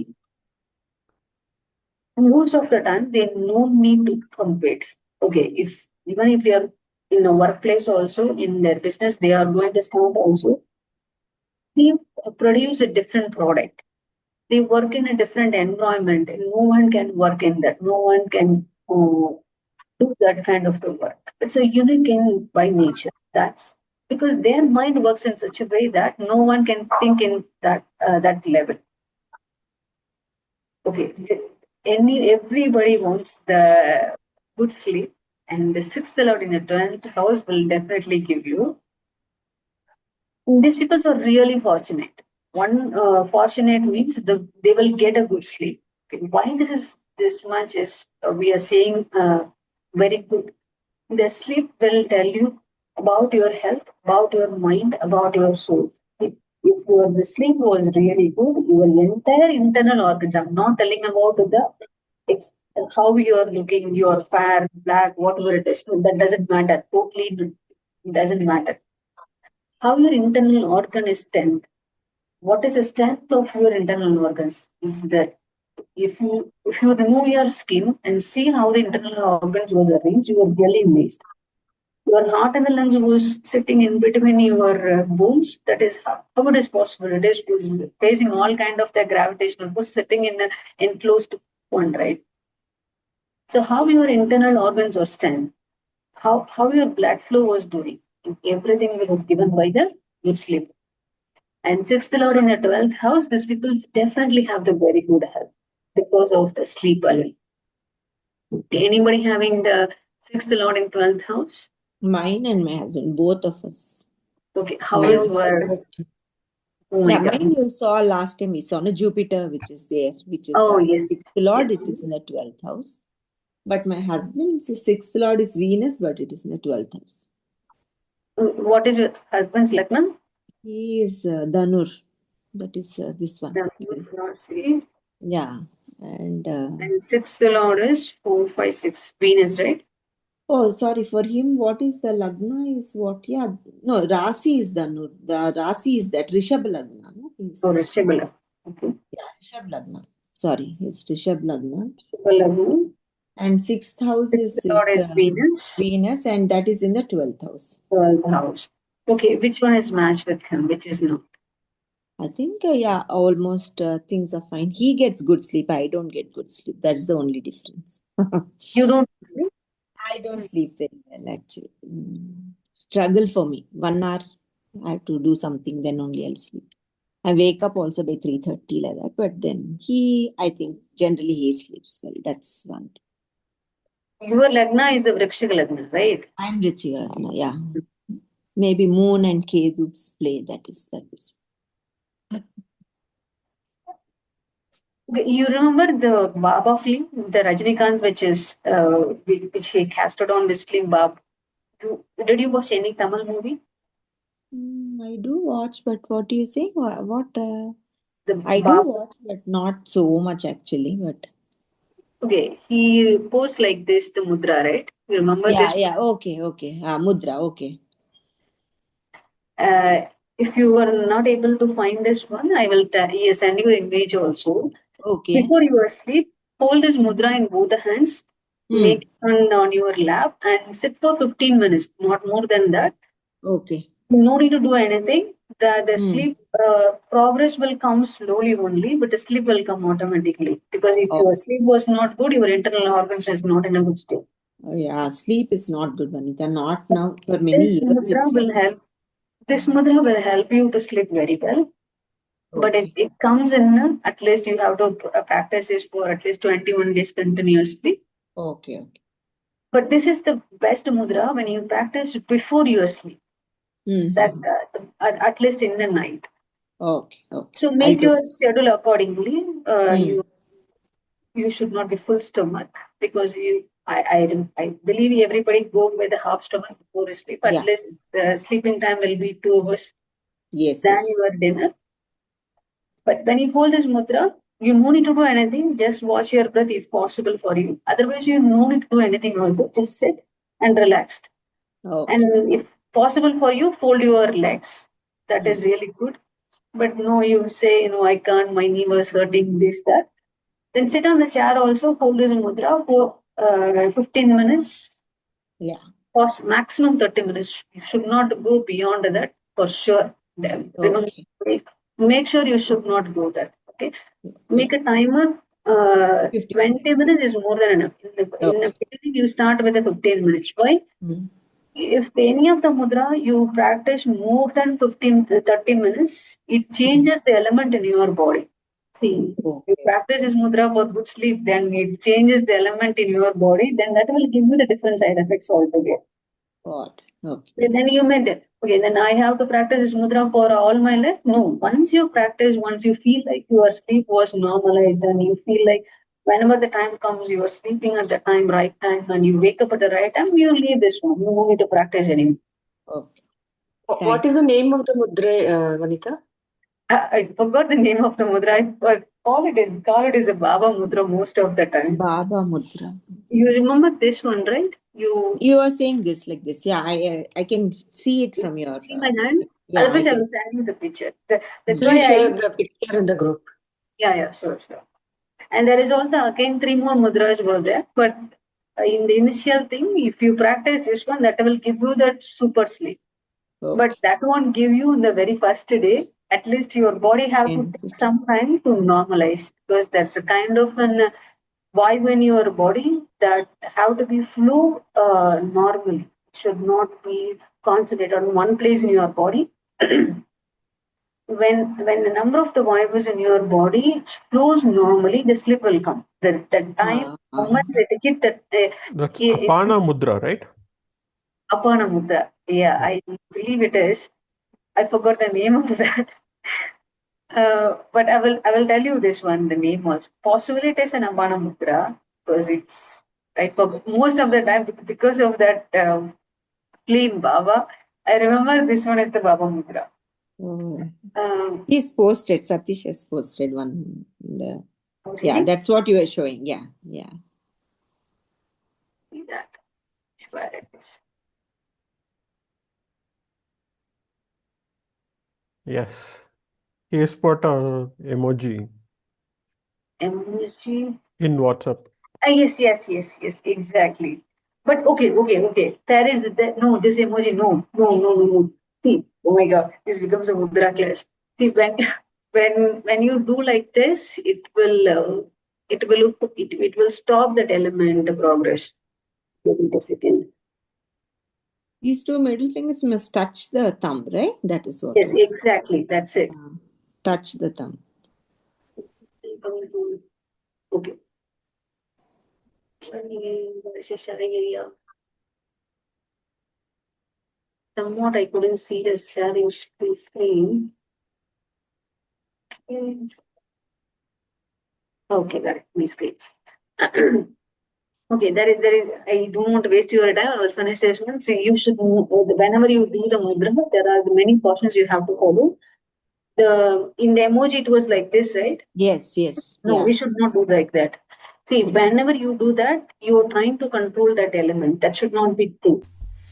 Most of the time they no need to compete. Okay, if even if they are in a workplace also in their business, they are going to start also. They produce a different product. They work in a different environment, and no one can work in that. No one can do that kind of the work. It's a unique in by nature. That's because their mind works in such a way that no one can think in that level. Okay, everybody wants the good sleep, and the 6th Lord in the 12th house will definitely give you. These people are really fortunate. One fortunate means they will get a good sleep. Okay. Why this much is we are saying very good. The sleep will tell you about your health, about your mind, about your soul. If the sleep was really good, your entire internal organs. I'm not telling about how you are looking, you are fair, black, whatever it is. That doesn't matter. Totally doesn't matter. How your internal organ is strength. What is the strength of your internal organs? Is that if you remove your skin and see how the internal organs was arranged, you are really amazed. Your heart and the lungs was sitting in between your bones. That is how it is possible. It is facing all kind of the gravitational force sitting in an enclosed one, right? So how your internal organs are strength, how your blood flow was doing, everything was given by the good sleep. And 6th Lord in the 12th house, these people definitely have the very good health because of the sleep alone. Anybody having the 6th Lord in 12th house? Mine and my husband, both of us. Okay, how Mine is is your? Oh my Yeah, God. mine you saw last time. We saw on a Jupiter, which is there, which is Oh yes, 6th Lord. yes. It is in the 12th house. But my husband's 6th Lord is Venus, but it is in the 12th house. What is your husband's Lagna? He is Dhanur. That is this one. Yeah. And 6th Lord is 4, 5, 6 Venus, right? Oh, sorry. For him, what is the Lagna is what? Yeah. No, Rasi is the Rasi is that Rishabh Lagna. No? So Rishabh. Okay. Yeah, Rishabh Lagna. Sorry, it's Rishabh Lagna. Rishabh. And sixth house Sixth is, lord is is Venus. Venus, and that is in the 12th house. 12th house. Okay, which one is matched with him? Which is not? I think, yeah, almost things are fine. He gets good sleep. I don't get good sleep. That's the only difference. You don't sleep? I don't sleep very well, actually. Struggle for me. 1 hour, I have to do something, then only I'll sleep. I wake up also by 3:30 like that. But then I think, generally he sleeps well. That's one thing. Your Lagna is a Vrikshika Lagna, right? I'm Ruchika, yeah. Maybe Moon and Ketu's play, that is. Okay, you remember the Baba film, the Rajinikanth, which he casted on this film, Bab. Did you watch any Tamil movie? I do watch, but what do you say? What The I do Bab. watch, but not so much actually. But Okay, he posed like this, the mudra, right? You remember this? yeah, okay. Mudra, okay. If you are not able to find this one, I will send you the image also. Okay. Before you are asleep, hold this mudra in both the hands, make it on your lap, and sit for 15 minutes, not more than that. Okay. No need to do anything. The sleep progress will come slowly only, but the sleep will come automatically. Because if your sleep was not good, your internal organs is not in a good state. Oh, yeah, sleep is not good, Vanita. Not now. For many This years, mudra it's will help. This mudra will help you to sleep very well. But okay. it comes in, at least you have to practice this for at least 21 days continuously. Okay. But this is the best mudra when you practice before your sleep, that at least in the night. Okay. So I'll make do your that. schedule accordingly. You should not be full stomach, because I believe everybody go with a half stomach before sleep. At Yeah. least the sleeping time will be 2 hours Yes. than your dinner. But when you hold this mudra, you no need to do anything. Just watch your breath if possible for you. Otherwise, you no need to do anything also. Just sit and relaxed. Okay. And if possible for you, fold your legs. That is really good. But no, you say, I can't, my knee was hurting, this, that. Then sit on the chair also, hold this mudra for 15 minutes. Yeah. Pause maximum 30 minutes. You should not go beyond that for sure. Then remember, Okay. make sure you should not go there. Okay. Yeah. Make a timer. 15 20 minutes. minutes is more than enough. In the beginning, you start with the 15 minutes. Why? If any of the mudra you practice more than 30 minutes, it changes the element in your body. See, if you practice this mudra for good sleep, then it changes the element in your body, then that will give you the different side effects altogether. Okay. Then you may okay, then I have to practice this mudra for all my life. No, once you practice, once you feel like your sleep was normalized and you feel like whenever the time comes, you are sleeping at the right time, and you wake up at the right time, you leave this one. You don't need to practice anymore. Okay. What is the name of the mudra, Vanita? I forgot the name of the mudra. I call it is a Baba mudra most of the time. Baba mudra. You remember this one, right? You are saying this like this. Yeah, I can see it from your. See my hand? Yeah, Otherwise, I I will can. send you the picture. That's why Please share the picture in the group. Yeah, sure. And there is also again 3 more mudras were there. But in the initial thing, if you practice this one, that will give you that super sleep. Okay. But that won't give you in the very first day. At least your body have to take some time to normalize, because that's a kind of an vibe in your body that have to be flow normally. Should not be concentrated on one place in your body. when the number of the fibers in your body flows normally, the sleep will come. The time, moments it hit that. That's Apana Mudra, right? Apana Mudra. Yeah, I believe it is. I forgot the name of that. But I will tell you this one, the name also. Possibly it is an Apana Mudra, because it's most of the time, because of that film Baba. I remember this one is the Baba Mudra. He's posted. Satish has posted one. Really? Yeah, that's what you are showing. Yeah. See that. where it is. Yes. He has put a emoji Emoji. in WhatsApp. Yes, exactly. But okay. There is no, this emoji, no. See, oh my God, this becomes a mudra clash. See, when when you do like this, it will stop that element progress. Wait a second. These two middle fingers must touch the thumb, right? That is what Yes, you said. exactly. That's it. Touch the thumb. Okay. Somewhat I couldn't see the sharing screen. Okay, got it. My screen. Okay, there is. I don't want to waste your time. I will finish this one. So you should know, whenever you do the mudra, there are many cautions you have to follow. In the emoji, it was like this, right? Yes. No, Yeah. we should not do like that. See, whenever you do that, you are trying to control that element. That should not be thing.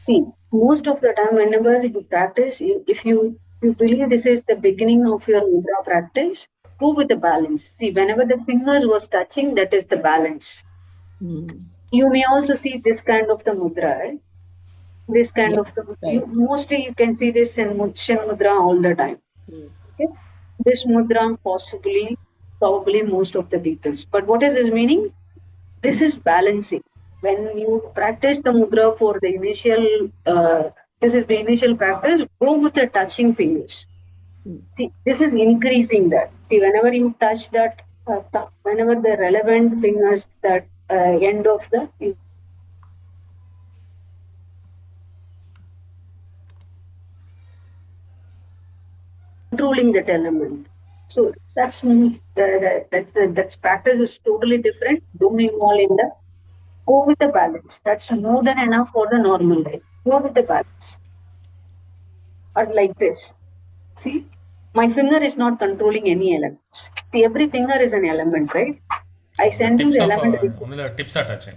See, most of the time, whenever you practice, if you believe this is the beginning of your mudra practice, go with the balance. See, whenever the fingers was touching, that is the balance. Mm. You may also see this kind of the mudra, right? This kind Yeah. of the Right. mostly you can see this in Shin mudra all the time. Mm. Okay? This mudra possibly, probably most of the people's. But what is this meaning? This is balancing. When you practice the mudra for the initial, this is the initial practice. Go with the touching fingers. See, this is increasing that. See, whenever you touch that, whenever the relevant fingers that end of the controlling that element. So that's practice is totally different. Don't involve in the go with the balance. That's more than enough for the normal life. Go with the balance. Or like this. See, my finger is not controlling any elements. See, every finger is an element, right? I The send you tips the of element which only the tips are touching.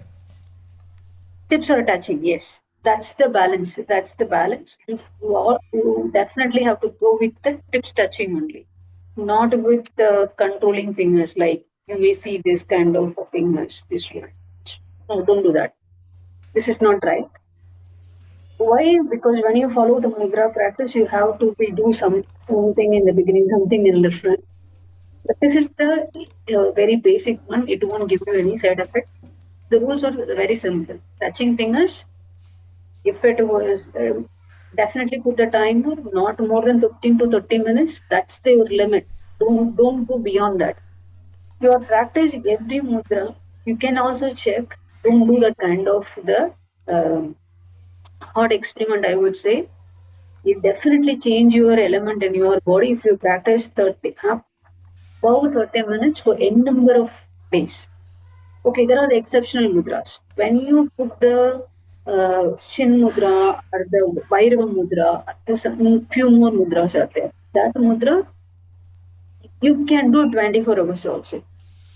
tips are touching. Yes, that's the balance. That's the balance. You definitely have to go with the tips touching only, not with the controlling fingers. Like you may see this kind of fingers. This one. No, don't do that. This is not right. Why? Because when you follow the mudra practice, you have to do something in the beginning, something in the front. But this is the very basic one. It won't give you any side effect. The rules are very simple. Touching fingers. If it was definitely put the timer, not more than 15 to 30 minutes. That's the your limit. Don't go beyond that. Your practice every mudra. You can also check. Don't do that kind of the hard experiment. I would say it definitely change your element in your body if you practice 30 above 30 minutes for any number of days. Okay, there are the exceptional mudras. When you put the Shin mudra or the Vairava mudra, there's some few more mudras are there. That mudra you can do 24 hours also.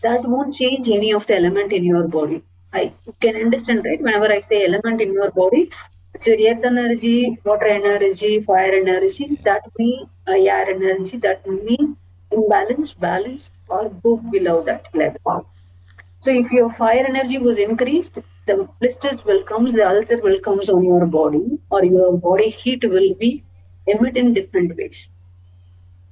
That won't change any of the element in your body. You can understand, right? Whenever I say element in your body, it's your earth energy, water energy, fire energy, that means air energy, that means imbalance, balance, or go below that level. So if your fire energy was increased, the blisters will come, the ulcer will come on your body, or your body heat will be emit in different ways.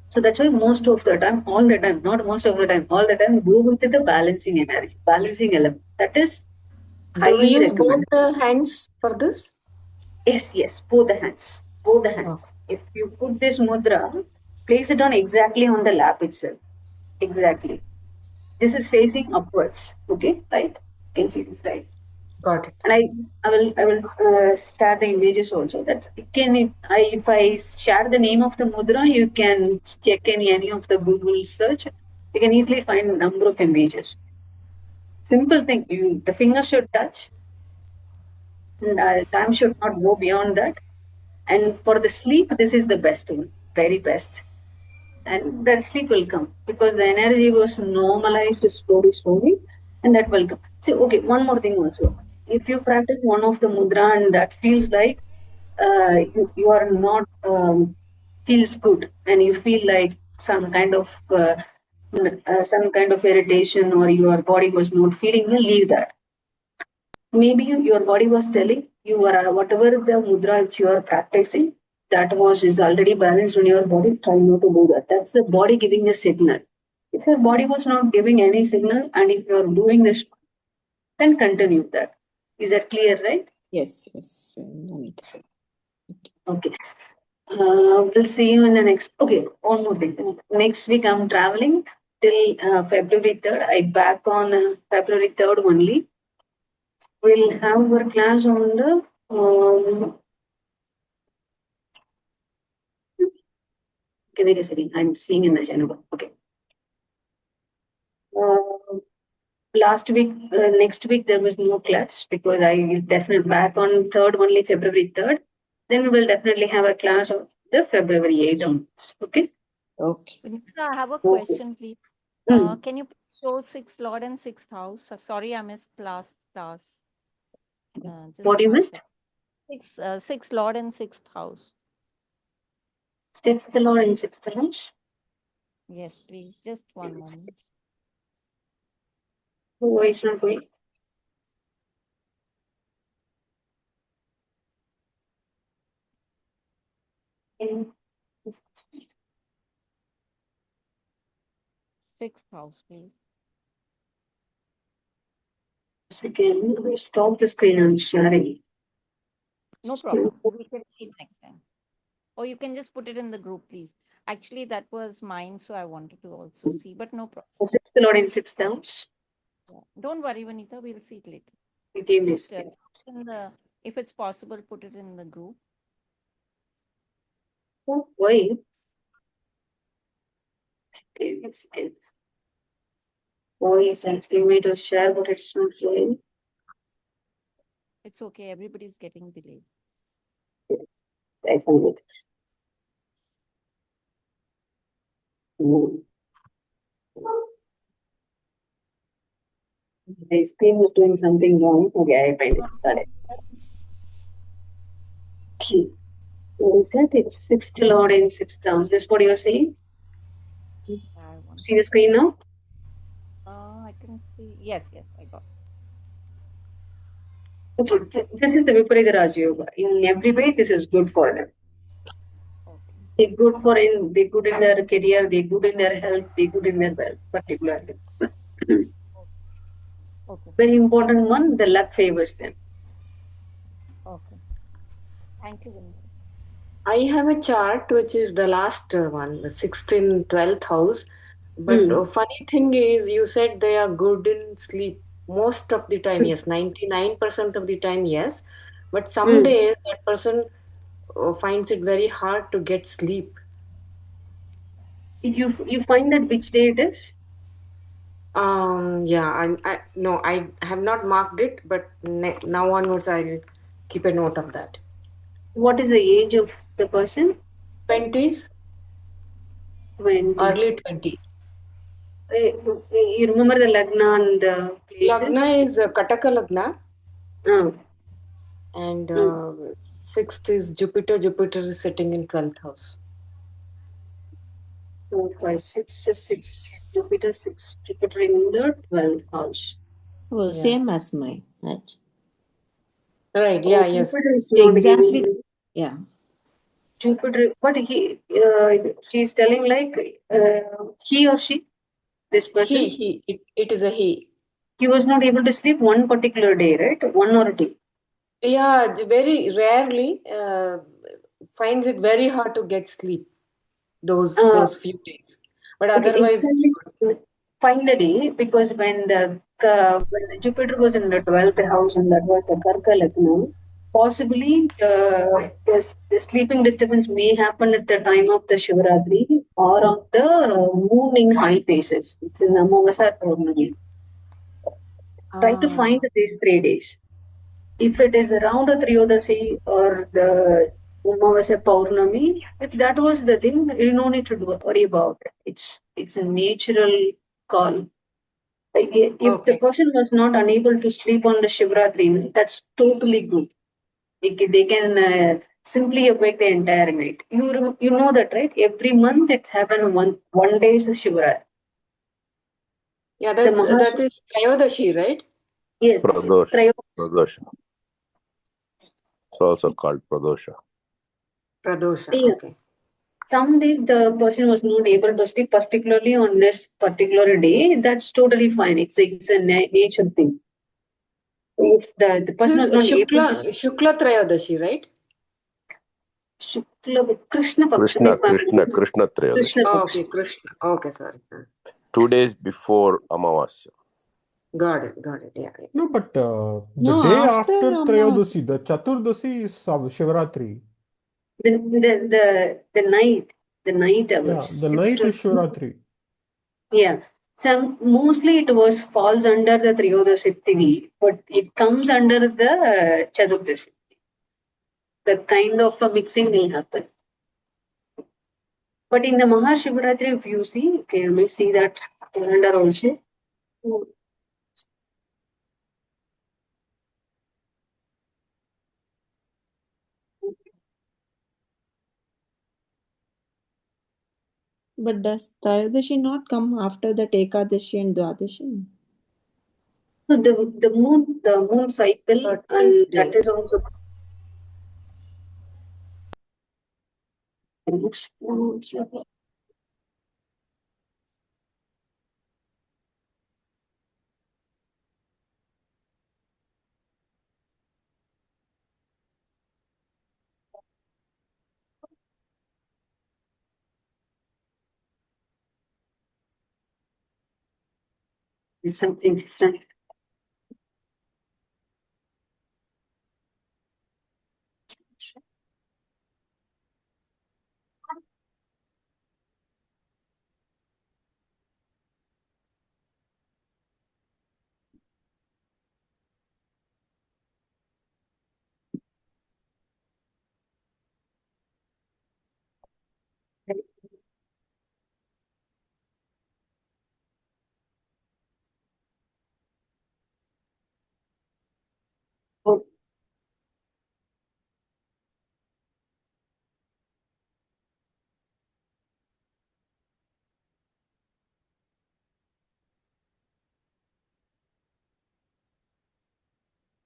So that's why most of the time, all the time, not most of the time, all the time, go with the balancing energy, balancing element. That is Do we highly use both recommended. the hands for this? Yes, both the hands, both the Oh, hands. If you put this mudra, place it on exactly on the lap itself. Exactly. This is facing upwards. Okay, right? You can see this, right? got it. And I will share the images also. That's if I share the name of the mudra, you can check in any of the Google search. You can easily find a number of images. Simple thing. The finger should touch, and time should not go beyond that. And for the sleep, this is the best one, very best. And that sleep will come because the energy was normalized slowly, and that will come. So, okay, one more thing also. if you practice one of the mudra and that feels like you are not feels good and you feel like some kind of irritation or your body was not feeling well, leave that. Maybe your body was telling you are whatever the mudra which you are practicing that was is already balanced in your body. Try not to do that. That's the body giving a signal. If your body was not giving any signal and if you are doing this, then continue that. Is that clear, right? Yes, yes, Anita. Okay. We'll see you in the next. Okay, one more thing. Next week I'm traveling till February 3rd. I back on February 3rd only. We'll have our class on the. Okay, wait a second. I'm seeing in the agenda. Okay. Last week, next week there was no class because I will definitely back on 3rd only, February 3rd. Then we will definitely have a class on the February 8th onwards. Okay. Okay. Vinita, I have a Okay. question, please. Hmm. Can you show 6th Lord and 6th house? Sorry, I missed last class. Just What you one missed? second. 6th Lord and 6th house. 6th Lord and 6th house. Yes, please. Just one moment. Oh, it's not going. In 6th house, please. second, we stop the screen and sharing. No problem. We can see it next time. Or you can just put it in the group, please. Actually, that was mine, so I wanted to also see, but no problem. 6th Lord in 6th house. Yeah. Don't worry, Vanita. We'll see it later. We gave Just this. if it's possible, put it in the group. Why? It's why is asking me to share, but it's not showing. It's okay. Everybody's getting delayed. I found it. My screen was doing something wrong. Okay, I find it. Got it. Okay. What is that? It's 6th Lord in 6th house. Is what you're saying? I want. See the screen now? I can see. Yes, I got. Okay. This is the Viparita Raj Yoga. In every way, this is good for them. Okay. They're good in their career, they're good in their health, they're good in their wealth, particularly. Okay. Very important one, the luck favors them. Okay. Thank you, Vinita. I have a chart which is the last one, the 6th in 12th house. But funny thing is, you said they are good in sleep most of the time. Yes, 99% of the time, yes. But some days that person finds it very hard to get sleep. You find that which day it is? Yeah, I have not marked it, but now onwards I'll keep a note of that. What is the age of the person? 20s, 20. early 20. You remember the Lagna and the places? Lagna is Kataka Lagna, Ah. and 6th is Jupiter. Jupiter is sitting in 12th house. 4, 5, 6, 6. Jupiter 6. Jupiter in the 12th house. Oh, Yeah. same as mine. Right. Right, yeah, yes. Jupiter is not Exactly. giving. Yeah. Jupiter, but she's telling like he or she, this person, It is a he. he was not able to sleep one particular day, right? One or two. Yeah, very rarely finds it very hard to get sleep those few days. But Okay, otherwise, exactly. Find the day because when Jupiter was in the 12th house and that was the Karka Lagna, possibly the sleeping disturbance may happen at the time of the Shivaratri or of the moon in high phases. It's in the Amavasya Purnami. Try to find these 3 days. If it is around the Triyodasi or the Amavasya Paurnami, if that was the thing, you don't need to worry about it. It's a natural call. If the Okay. person was not unable to sleep on the Shivratri, that's totally good. They can simply awake the entire night. You know that, right? Every month it's happened one day is Shivratri. Yeah, The that is Trayodashi, right? Yes, Pradosha. It's also called Pradosha. Pradosha. Yeah. Okay. Some days the person was not able to sleep, particularly on this particular day. That's totally fine. It's a nature thing. If the person This was is not able to Shukla Trayodashi, right? Krishna Paksha, Krishna Trayodashi. Krishna Oh, Paksha. okay, Krishna. Okay, sorry. 2 days before Amavasya. Got it. Yeah. No, but the No, day after after Amavasya. Trayodasi, the Chaturdasi is Shivaratri. The night Yeah, hours. the 6 night to is Shivaratri. Yeah. Mostly it falls under the Triyodasi Tithi, but it comes under the Chaturdasi. The kind of a mixing will happen. But in the Mahashivratri, if you see, okay, you may see that calendar also. But does Trayodasi not come after the Ekadashi and Dwadashi? So the moon cycle, 13th and day. that is also. Is something different. Oh,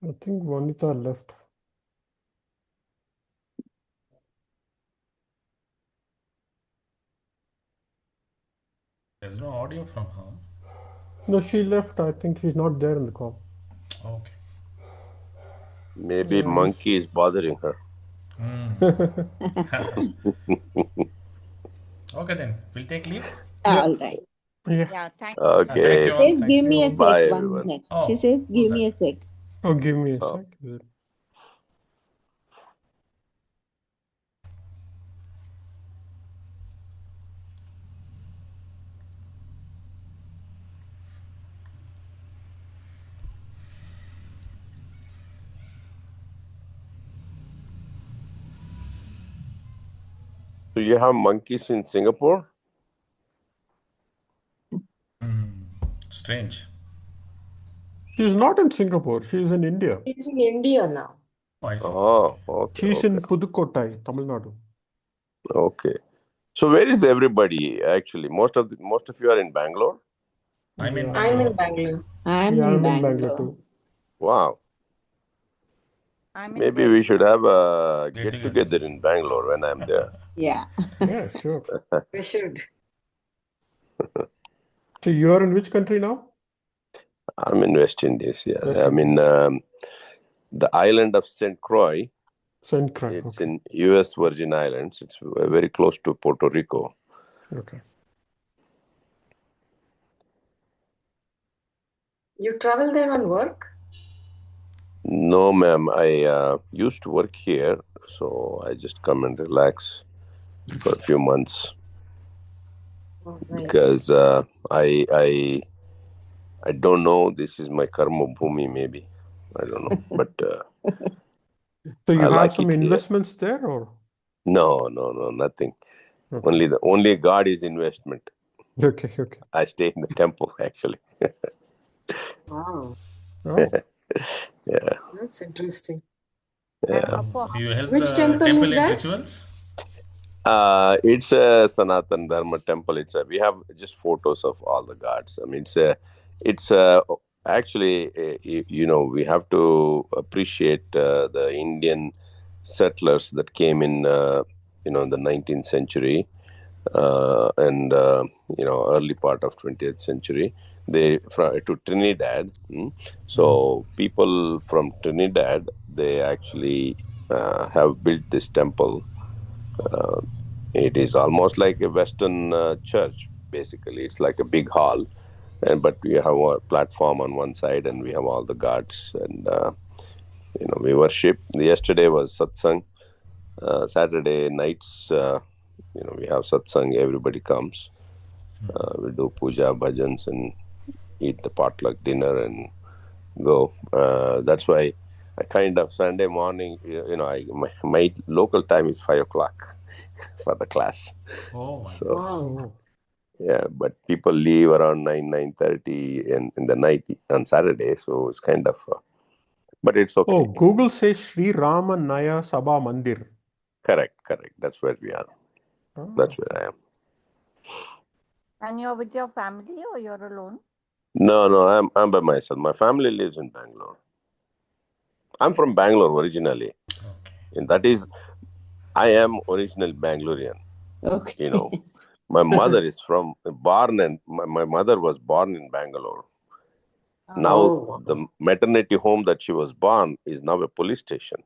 I think Vanita left. There's no audio from her. No, she left. I think she's not there in the call. Okay. Maybe monkey is bothering her. Okay, then we'll take leave. All right. Yeah. Yeah, thank Okay. Thank you all. Says, Thank give me you. a sec. Bye, 1 everyone. minute. Oh, She says, who's give me that? a sec. Oh, give me a Oh. sec. So you have monkeys in Singapore? Strange. She's not in Singapore. She's in India. He's in India now. Oh, I see. Oh, okay. She's in Pudukottai, Tamil Nadu. Okay. So where is everybody actually? Most of you are in Bangalore? I'm in Yeah. I'm in Bangalore. Bangalore. I'm Yeah, in I'm in Bangalore Bangalore. too. Wow. I'm in Maybe Delhi. we should have a Get get together in Bangalore when I'm there. Yeah. Yeah, sure. We should. So you're in which country now? I'm in West Indies. Yeah, West I'm in Indies. the island of St. Croix. St. Croix. It's Okay. in U.S. Virgin Islands. It's very close to Puerto Rico. Okay. You travel there on work? No, ma'am. I used to work here, so I just come and relax for a few months Oh, nice. because I don't know. This is my karma bhumi, maybe. I don't know, but So you I have like some it here. investments there, or? No, nothing. Okay. Only God is investment. Okay. I stay in the temple actually. Wow, Oh, Yeah. that's interesting. Yeah. For You help Which the temple is temple in that? rituals? It's a Sanatan Dharma temple. We have just photos of all the gods. I mean, it's actually, we have to appreciate the Indian settlers that came in, in the 19th century and early part of 20th century. To Trinidad. So people from Trinidad, they actually have built this temple. It is almost like a Western church, basically. It's like a big hall, but we have a platform on one side, and we have all the gods, and we worship. Yesterday was satsang. Saturday nights, we have satsang. Everybody comes. We do puja, bhajans, and eat the potluck dinner and go. That's why I kind of Sunday morning, my local time is 5 o'clock for the class. Oh, wow. So Wow. yeah, but people leave around 9:30 in the night on Saturday, so it's kind of, but it's okay. oh, Google says Sri Rama Naya Sabha Mandir. Correct. That's where we are. Oh. That's where I am. And you're with your family or you're alone? No, I'm by myself. My family lives in Bangalore. I'm from Bangalore originally, Okay. and that is, I am original Bangalorean. Okay. My mother is my mother was born in Bangalore. Now Oh, the maternity home that she was born is now a police station.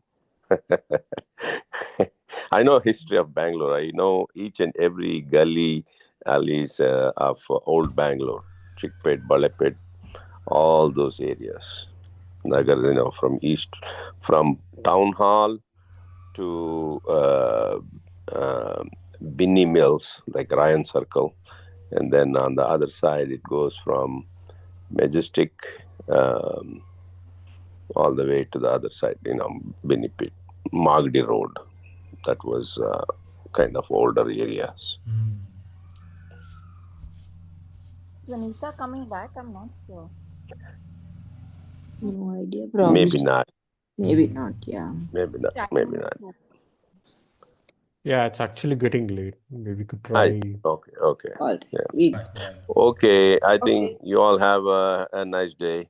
I know history of Bangalore. I know each and every gully, alleys of old Bangalore, Chickpet, Balepet, all those areas. Nagar, from east, from town hall to Binny Mills, like Ryan Circle. And then on the other side, it goes from Majestic all the way to the other side, Binny Pit, Magdi Road. That was kind of older areas. Is Anita coming back? I'm not sure. No idea. Probably. Maybe not. Maybe not. Yeah. Maybe not. Time Maybe is not. too- Yeah, it's actually getting late. Maybe we could try. Okay. All right. Yeah. Bye. Yeah. Okay. I think you all have a nice day.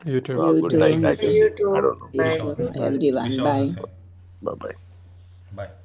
You too. Well, You good too. night, I see think. you I too. don't know. You Bye. too, Wish everyone. all the Bye. same. Bye-bye. Bye.